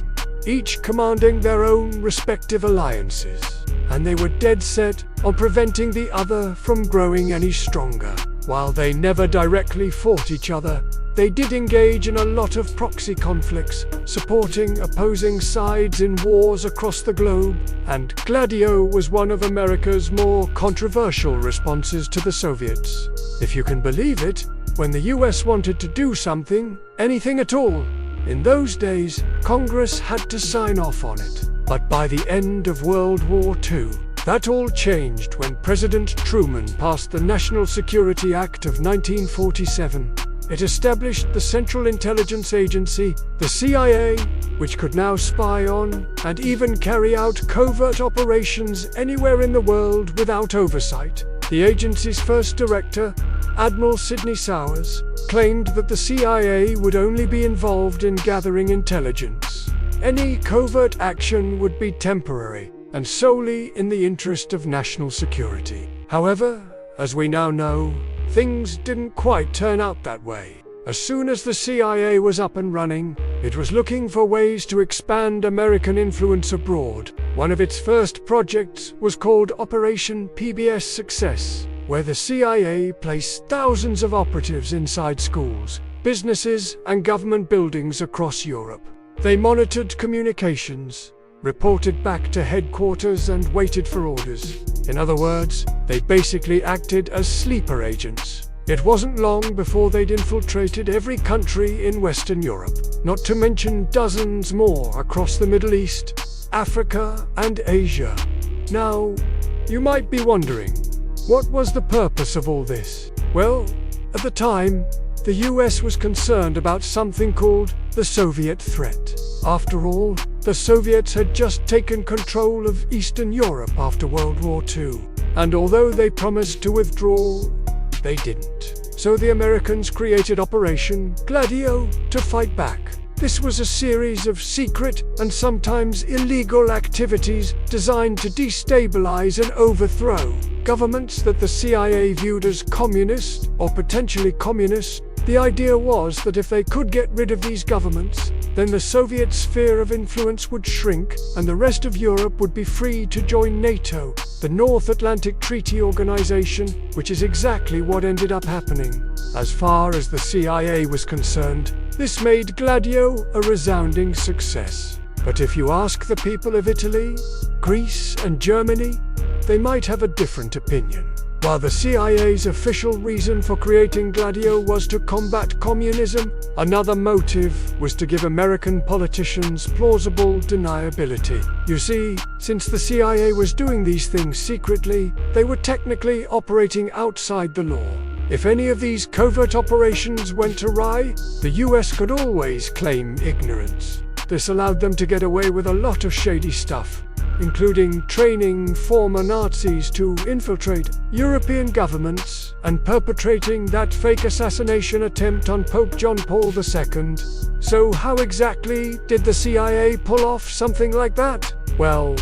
each commanding their own respective alliances, and they were dead set on preventing the other from growing any stronger. While they never directly fought each other, they did engage in a lot of proxy conflicts, supporting opposing sides in wars across the globe, and Gladio was one of America's more controversial responses to the Soviets. If you can believe it, when the US wanted to do something, anything at all, in those days, Congress had to sign off on it. But by the end of World War II, that all changed when President Truman passed the National Security Act of 1947. It established the Central Intelligence Agency, the CIA, which could now spy on and even carry out covert operations anywhere in the world without oversight. The agency's first director, Admiral Sidney Sowers, claimed that the CIA would only be involved in gathering intelligence. Any covert action would be temporary and solely in the interest of national security. However, as we now know, things didn't quite turn out that way. As soon as the CIA was up and running, it was looking for ways to expand American influence abroad. One of its first projects was called Operation PBS Success, where the CIA placed thousands of operatives inside schools, businesses, and government buildings across Europe. They monitored communications, reported back to headquarters, and waited for orders. In other words, they basically acted as sleeper agents. It wasn't long before they'd infiltrated every country in Western Europe, not to mention dozens more across the Middle East, Africa, and Asia. Now, you might be wondering, what was the purpose of all this? Well, at the time, the US was concerned about something called the Soviet threat. After all, the Soviets had just taken control of Eastern Europe after World War II, and although they promised to withdraw, they didn't. So the Americans created Operation Gladio to fight back. This was a series of secret and sometimes illegal activities designed to destabilize and overthrow governments that the CIA viewed as communist or potentially communist. The idea was that if they could get rid of these governments, then the Soviet sphere of influence would shrink and the rest of Europe would be free to join NATO, the North Atlantic Treaty Organization, which is exactly what ended up happening. As far as the CIA was concerned, this made Gladio a resounding success. But if you ask the people of Italy, Greece, and Germany, they might have a different opinion. While the CIA's official reason for creating Gladio was to combat communism, another motive was to give American politicians plausible deniability. You see, since the CIA was doing these things secretly, they were technically operating outside the law. If any of these covert operations went awry, the US could always claim ignorance. This allowed them to get away with a lot of shady stuff, including training former Nazis to infiltrate European governments and perpetrating that fake assassination attempt on Pope John Paul II. So how exactly did the CIA pull off something like that? Well,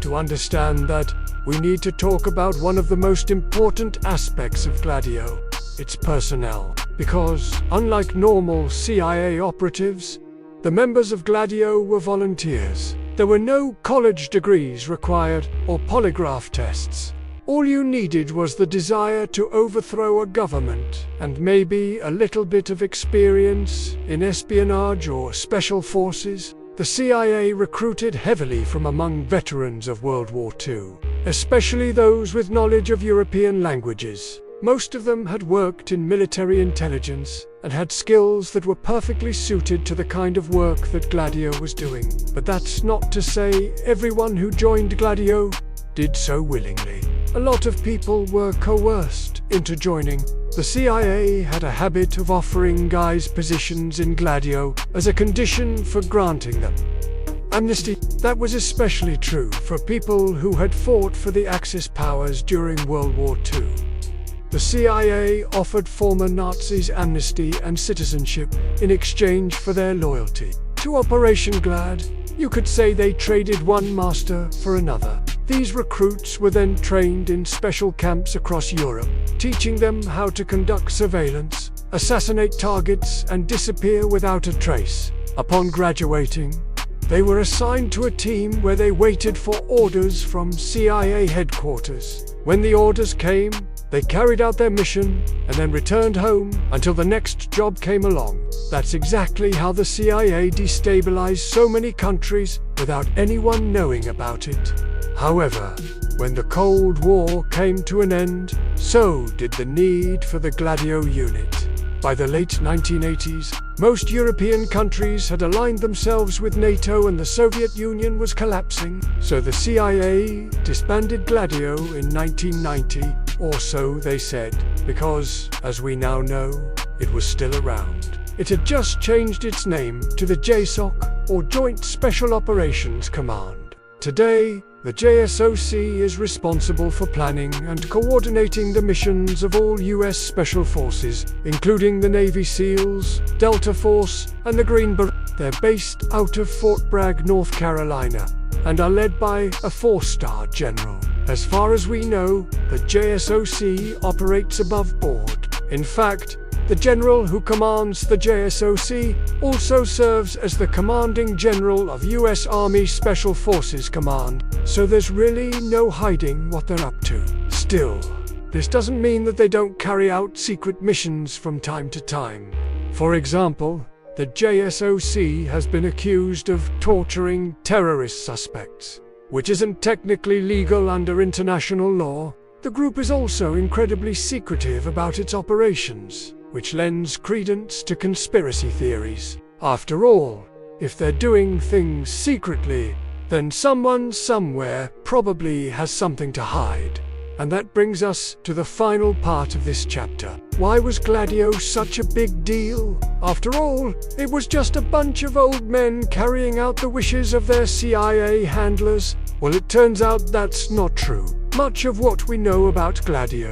to understand that, we need to talk about one of the most important aspects of Gladio, its personnel. Because, unlike normal CIA operatives, the members of Gladio were volunteers. There were no college degrees required or polygraph tests. All you needed was the desire to overthrow a government and maybe a little bit of experience in espionage or special forces. The CIA recruited heavily from among veterans of World War II, especially those with knowledge of European languages. Most of them had worked in military intelligence and had skills that were perfectly suited to the kind of work that Gladio was doing. But that's not to say everyone who joined Gladio did so willingly. A lot of people were coerced into joining. The CIA had a habit of offering guys positions in Gladio as a condition for granting them amnesty. That was especially true for people who had fought for the Axis powers during World War II. The CIA offered former Nazis amnesty and citizenship in exchange for their loyalty to Operation Glad. You could say they traded one master for another. These recruits were then trained in special camps across Europe, teaching them how to conduct surveillance, assassinate targets, and disappear without a trace. Upon graduating, they were assigned to a team where they waited for orders from CIA headquarters. When the orders came, they carried out their mission and then returned home until the next job came along. That's exactly how the CIA destabilized so many countries without anyone knowing about it. However, when the Cold War came to an end, so did the need for the Gladio unit. By the late 1980s, most European countries had aligned themselves with NATO and the Soviet Union was collapsing, so the CIA disbanded Gladio in 1990, or so they said, because, as we now know, it was still around. It had just changed its name to the JSOC, or Joint Special Operations Command. Today, the JSOC is responsible for planning and coordinating the missions of all U.S. Special Forces, including the Navy SEALs, Delta Force, and the Green Berets. They're based out of Fort Bragg, North Carolina, and are led by a 4-star general. As far as we know, the JSOC operates above board. In fact, the general who commands the JSOC also serves as the commanding general of U.S. Army Special Forces Command, so there's really no hiding what they're up to. Still, this doesn't mean that they don't carry out secret missions from time to time. For example, the JSOC has been accused of torturing terrorist suspects, which isn't technically legal under international law. The group is also incredibly secretive about its operations, which lends credence to conspiracy theories. After all, if they're doing things secretly, then someone somewhere probably has something to hide. And that brings us to the final part of this chapter. Why was Gladio such a big deal? After all, it was just a bunch of old men carrying out the wishes of their CIA handlers. Well, it turns out that's not true. Much of what we know about Gladio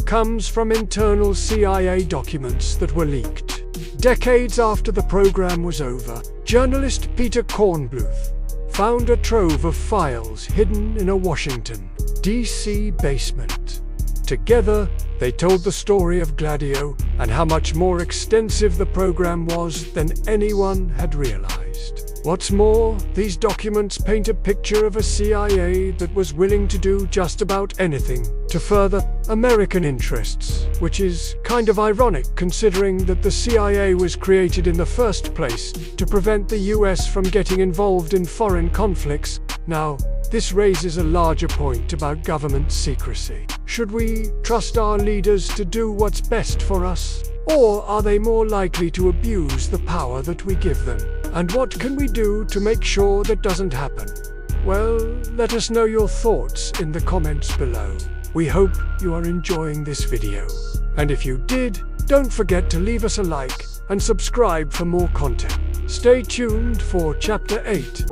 comes from internal CIA documents that were leaked. Decades after the program was over, journalist Peter Kornbluth found a trove of files hidden in a Washington, D.C. basement. Together, they told the story of Gladio and how much more extensive the program was than anyone had realized. What's more, these documents paint a picture of a CIA that was willing to do just about anything to further American interests, which is kind of ironic considering that the CIA was created in the first place to prevent the US from getting involved in foreign conflicts. Now, this raises a larger point about government secrecy. Should we trust our leaders to do what's best for us? Or are they more likely to abuse the power that we give them? And what can we do to make sure that doesn't happen? Well, let us know your thoughts in the comments below. We hope you are enjoying this video. And if you did, don't forget to leave us a like and subscribe for more content. Stay tuned for Chapter 8.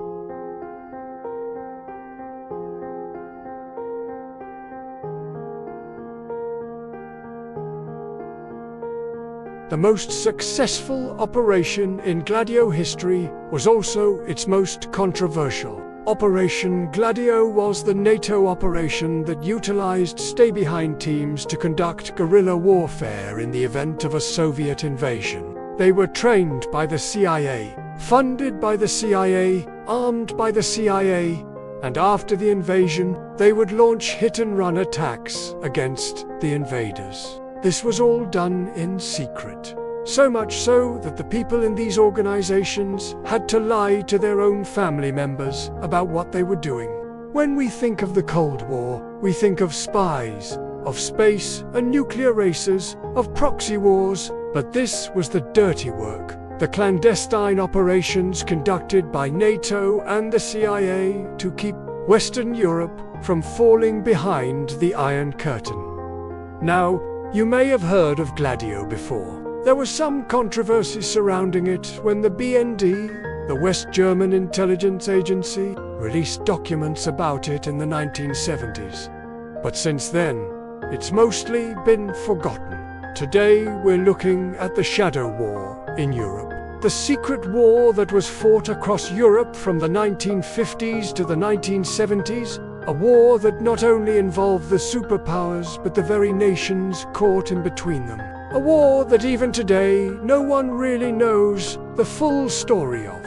The most successful operation in Gladio history was also its most controversial. Operation Gladio was the NATO operation that utilized stay-behind teams to conduct guerrilla warfare in the event of a Soviet invasion. They were trained by the CIA, funded by the CIA, armed by the CIA, and after the invasion, they would launch hit-and-run attacks against the invaders. This was all done in secret. So much so that the people in these organizations had to lie to their own family members about what they were doing. When we think of the Cold War, we think of spies, of space and nuclear races, of proxy wars, but this was the dirty work. The clandestine operations conducted by NATO and the CIA to keep Western Europe from falling behind the Iron Curtain. Now, you may have heard of Gladio before. There was some controversy surrounding it when the BND, the West German intelligence agency, released documents about it in the 1970s. But since then, it's mostly been forgotten. Today we're looking at the shadow war in Europe. The secret war that was fought across Europe from the 1950s to the 1970s, a war that not only involved the superpowers but the very nations caught in between them. A war that even today no one really knows the full story of.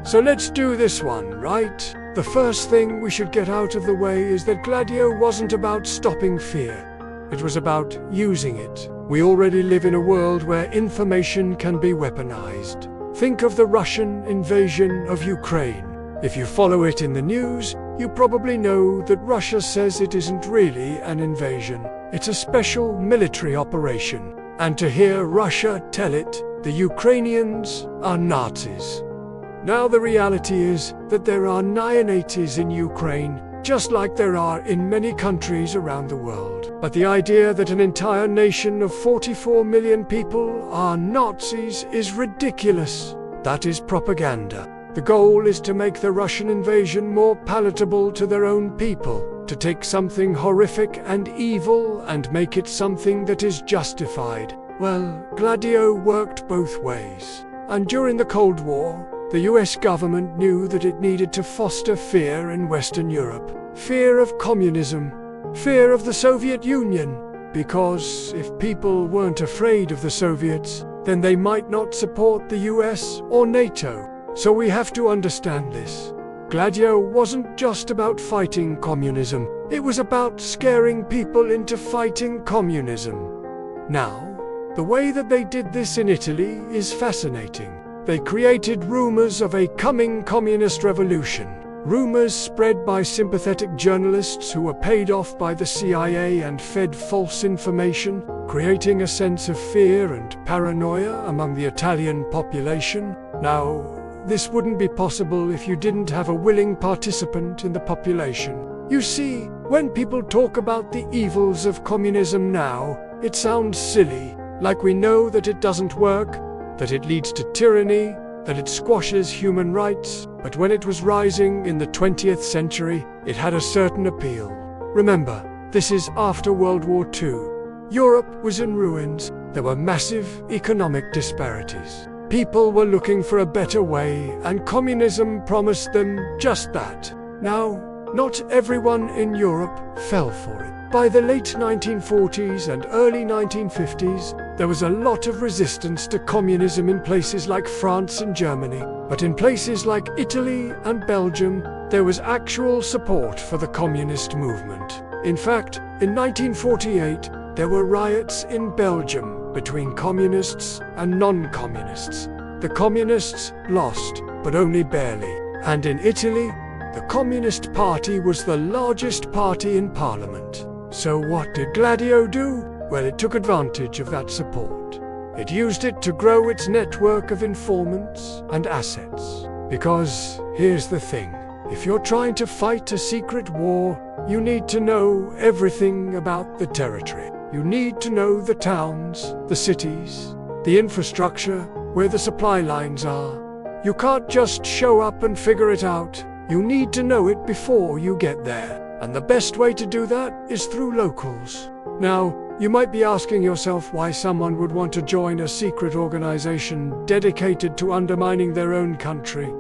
So let's do this one, right? The first thing we should get out of the way is that Gladio wasn't about stopping fear. It was about using it. We already live in a world where information can be weaponized. Think of the Russian invasion of Ukraine. If you follow it in the news, you probably know that Russia says it isn't really an invasion. It's a special military operation. And to hear Russia tell it, the Ukrainians are Nazis. Now the reality is that there are neonazis in Ukraine, just like there are in many countries around the world. But the idea that an entire nation of 44 million people are Nazis is ridiculous. That is propaganda. The goal is to make the Russian invasion more palatable to their own people, to take something horrific and evil and make it something that is justified. Well, Gladio worked both ways. And during the Cold War, the US government knew that it needed to foster fear in Western Europe. Fear of communism, fear of the Soviet Union, because if people weren't afraid of the Soviets, then they might not support the US or NATO. So we have to understand this. Gladio wasn't just about fighting communism, it was about scaring people into fighting communism. Now, the way that they did this in Italy is fascinating. They created rumors of a coming communist revolution. Rumors spread by sympathetic journalists who were paid off by the CIA and fed false information, creating a sense of fear and paranoia among the Italian population. Now, this wouldn't be possible if you didn't have a willing participant in the population. You see, when people talk about the evils of communism now, it sounds silly, like we know that it doesn't work, that it leads to tyranny, that it squashes human rights. But when it was rising in the 20th century, it had a certain appeal. Remember, this is after World War II. Europe was in ruins. There were massive economic disparities. People were looking for a better way, and communism promised them just that. Now, not everyone in Europe fell for it. By the late 1940s and early 1950s, there was a lot of resistance to communism in places like France and Germany. But in places like Italy and Belgium, there was actual support for the communist movement. In fact, in 1948, there were riots in Belgium between communists and non-communists. The communists lost, but only barely. And in Italy, the Communist Party was the largest party in parliament. So what did Gladio do? Well, it took advantage of that support. It used it to grow its network of informants and assets. Because here's the thing, if you're trying to fight a secret war, you need to know everything about the territory. You need to know the towns, the cities, the infrastructure, where the supply lines are. You can't just show up and figure it out. You need to know it before you get there. And the best way to do that is through locals. Now, you might be asking yourself why someone would want to join a secret organization dedicated to undermining their own country.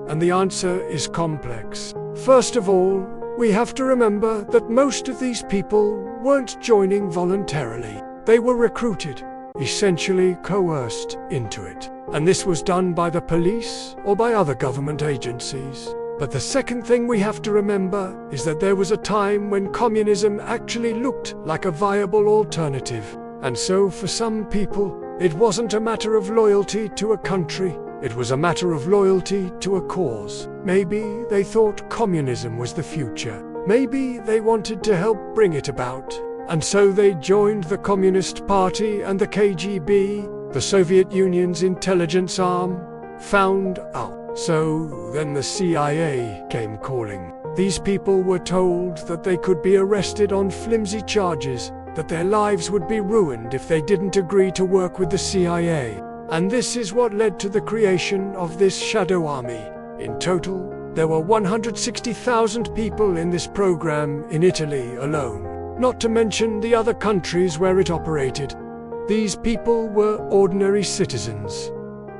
And the answer is complex. First of all, we have to remember that most of these people weren't joining voluntarily. They were recruited, essentially coerced into it. And this was done by the police or by other government agencies. But the second thing we have to remember is that there was a time when communism actually looked like a viable alternative. And so for some people, it wasn't a matter of loyalty to a country, it was a matter of loyalty to a cause. Maybe they thought communism was the future. Maybe they wanted to help bring it about. And so they joined the Communist Party, and the KGB, the Soviet Union's intelligence arm, found out. So then the CIA came calling. These people were told that they could be arrested on flimsy charges, that their lives would be ruined if they didn't agree to work with the CIA. And this is what led to the creation of this shadow army. In total, there were 160,000 people in this program in Italy alone, not to mention the other countries where it operated. These people were ordinary citizens.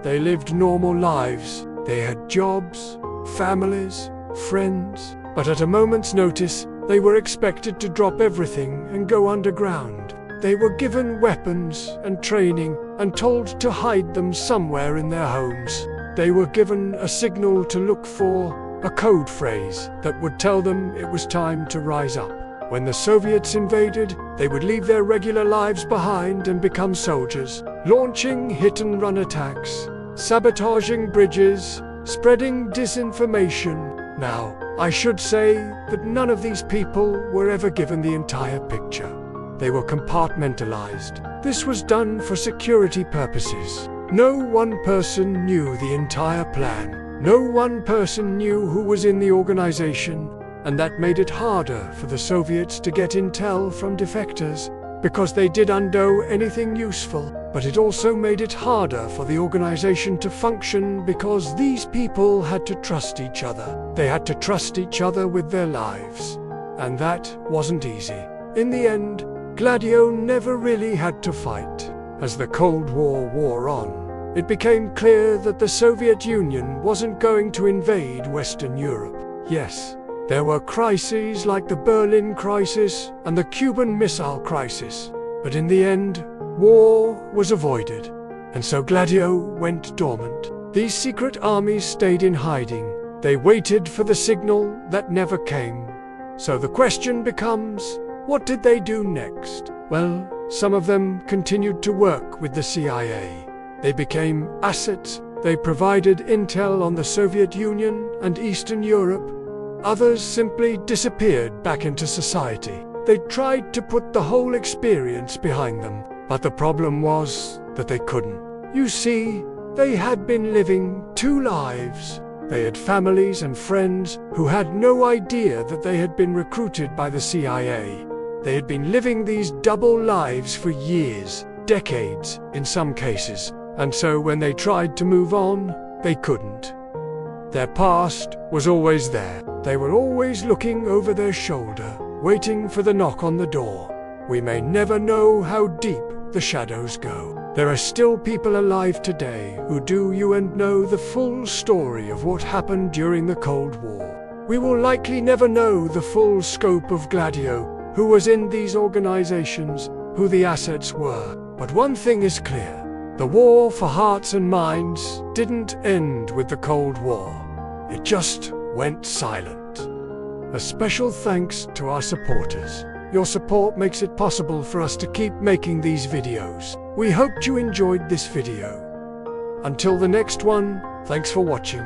They lived normal lives. They had jobs, families, friends. But at a moment's notice, they were expected to drop everything and go underground. They were given weapons and training and told to hide them somewhere in their homes. They were given a signal to look for, a code phrase that would tell them it was time to rise up. When the Soviets invaded, they would leave their regular lives behind and become soldiers, launching hit-and-run attacks, sabotaging bridges, spreading disinformation. Now, I should say that none of these people were ever given the entire picture. They were compartmentalized. This was done for security purposes. No one person knew the entire plan. No one person knew who was in the organization, and that made it harder for the Soviets to get intel from defectors, because they didn't know anything useful. But it also made it harder for the organization to function because these people had to trust each other. They had to trust each other with their lives. And that wasn't easy. In the end, Gladio never really had to fight. As the Cold War wore on, it became clear that the Soviet Union wasn't going to invade Western Europe. Yes, there were crises like the Berlin crisis and the Cuban Missile Crisis. But in the end, war was avoided, and so Gladio went dormant. These secret armies stayed in hiding. They waited for the signal that never came. So the question becomes, what did they do next? Well, some of them continued to work with the CIA. They became assets. They provided intel on the Soviet Union and Eastern Europe. Others simply disappeared back into society. They tried to put the whole experience behind them, but the problem was that they couldn't. You see, they had been living two lives. They had families and friends who had no idea that they had been recruited by the CIA. They had been living these double lives for years, decades in some cases, and so when they tried to move on, they couldn't. Their past was always there. They were always looking over their shoulder, waiting for the knock on the door. We may never know how deep the shadows go. There are still people alive today who do you and know the full story of what happened during the Cold War. We will likely never know the full scope of Gladio, who was in these organizations, who the assets were. But one thing is clear. The war for hearts and minds didn't end with the Cold War. It just went silent. A special thanks to our supporters. Your support makes it possible for us to keep making these videos. We hoped you enjoyed this video. Until the next one, thanks for watching.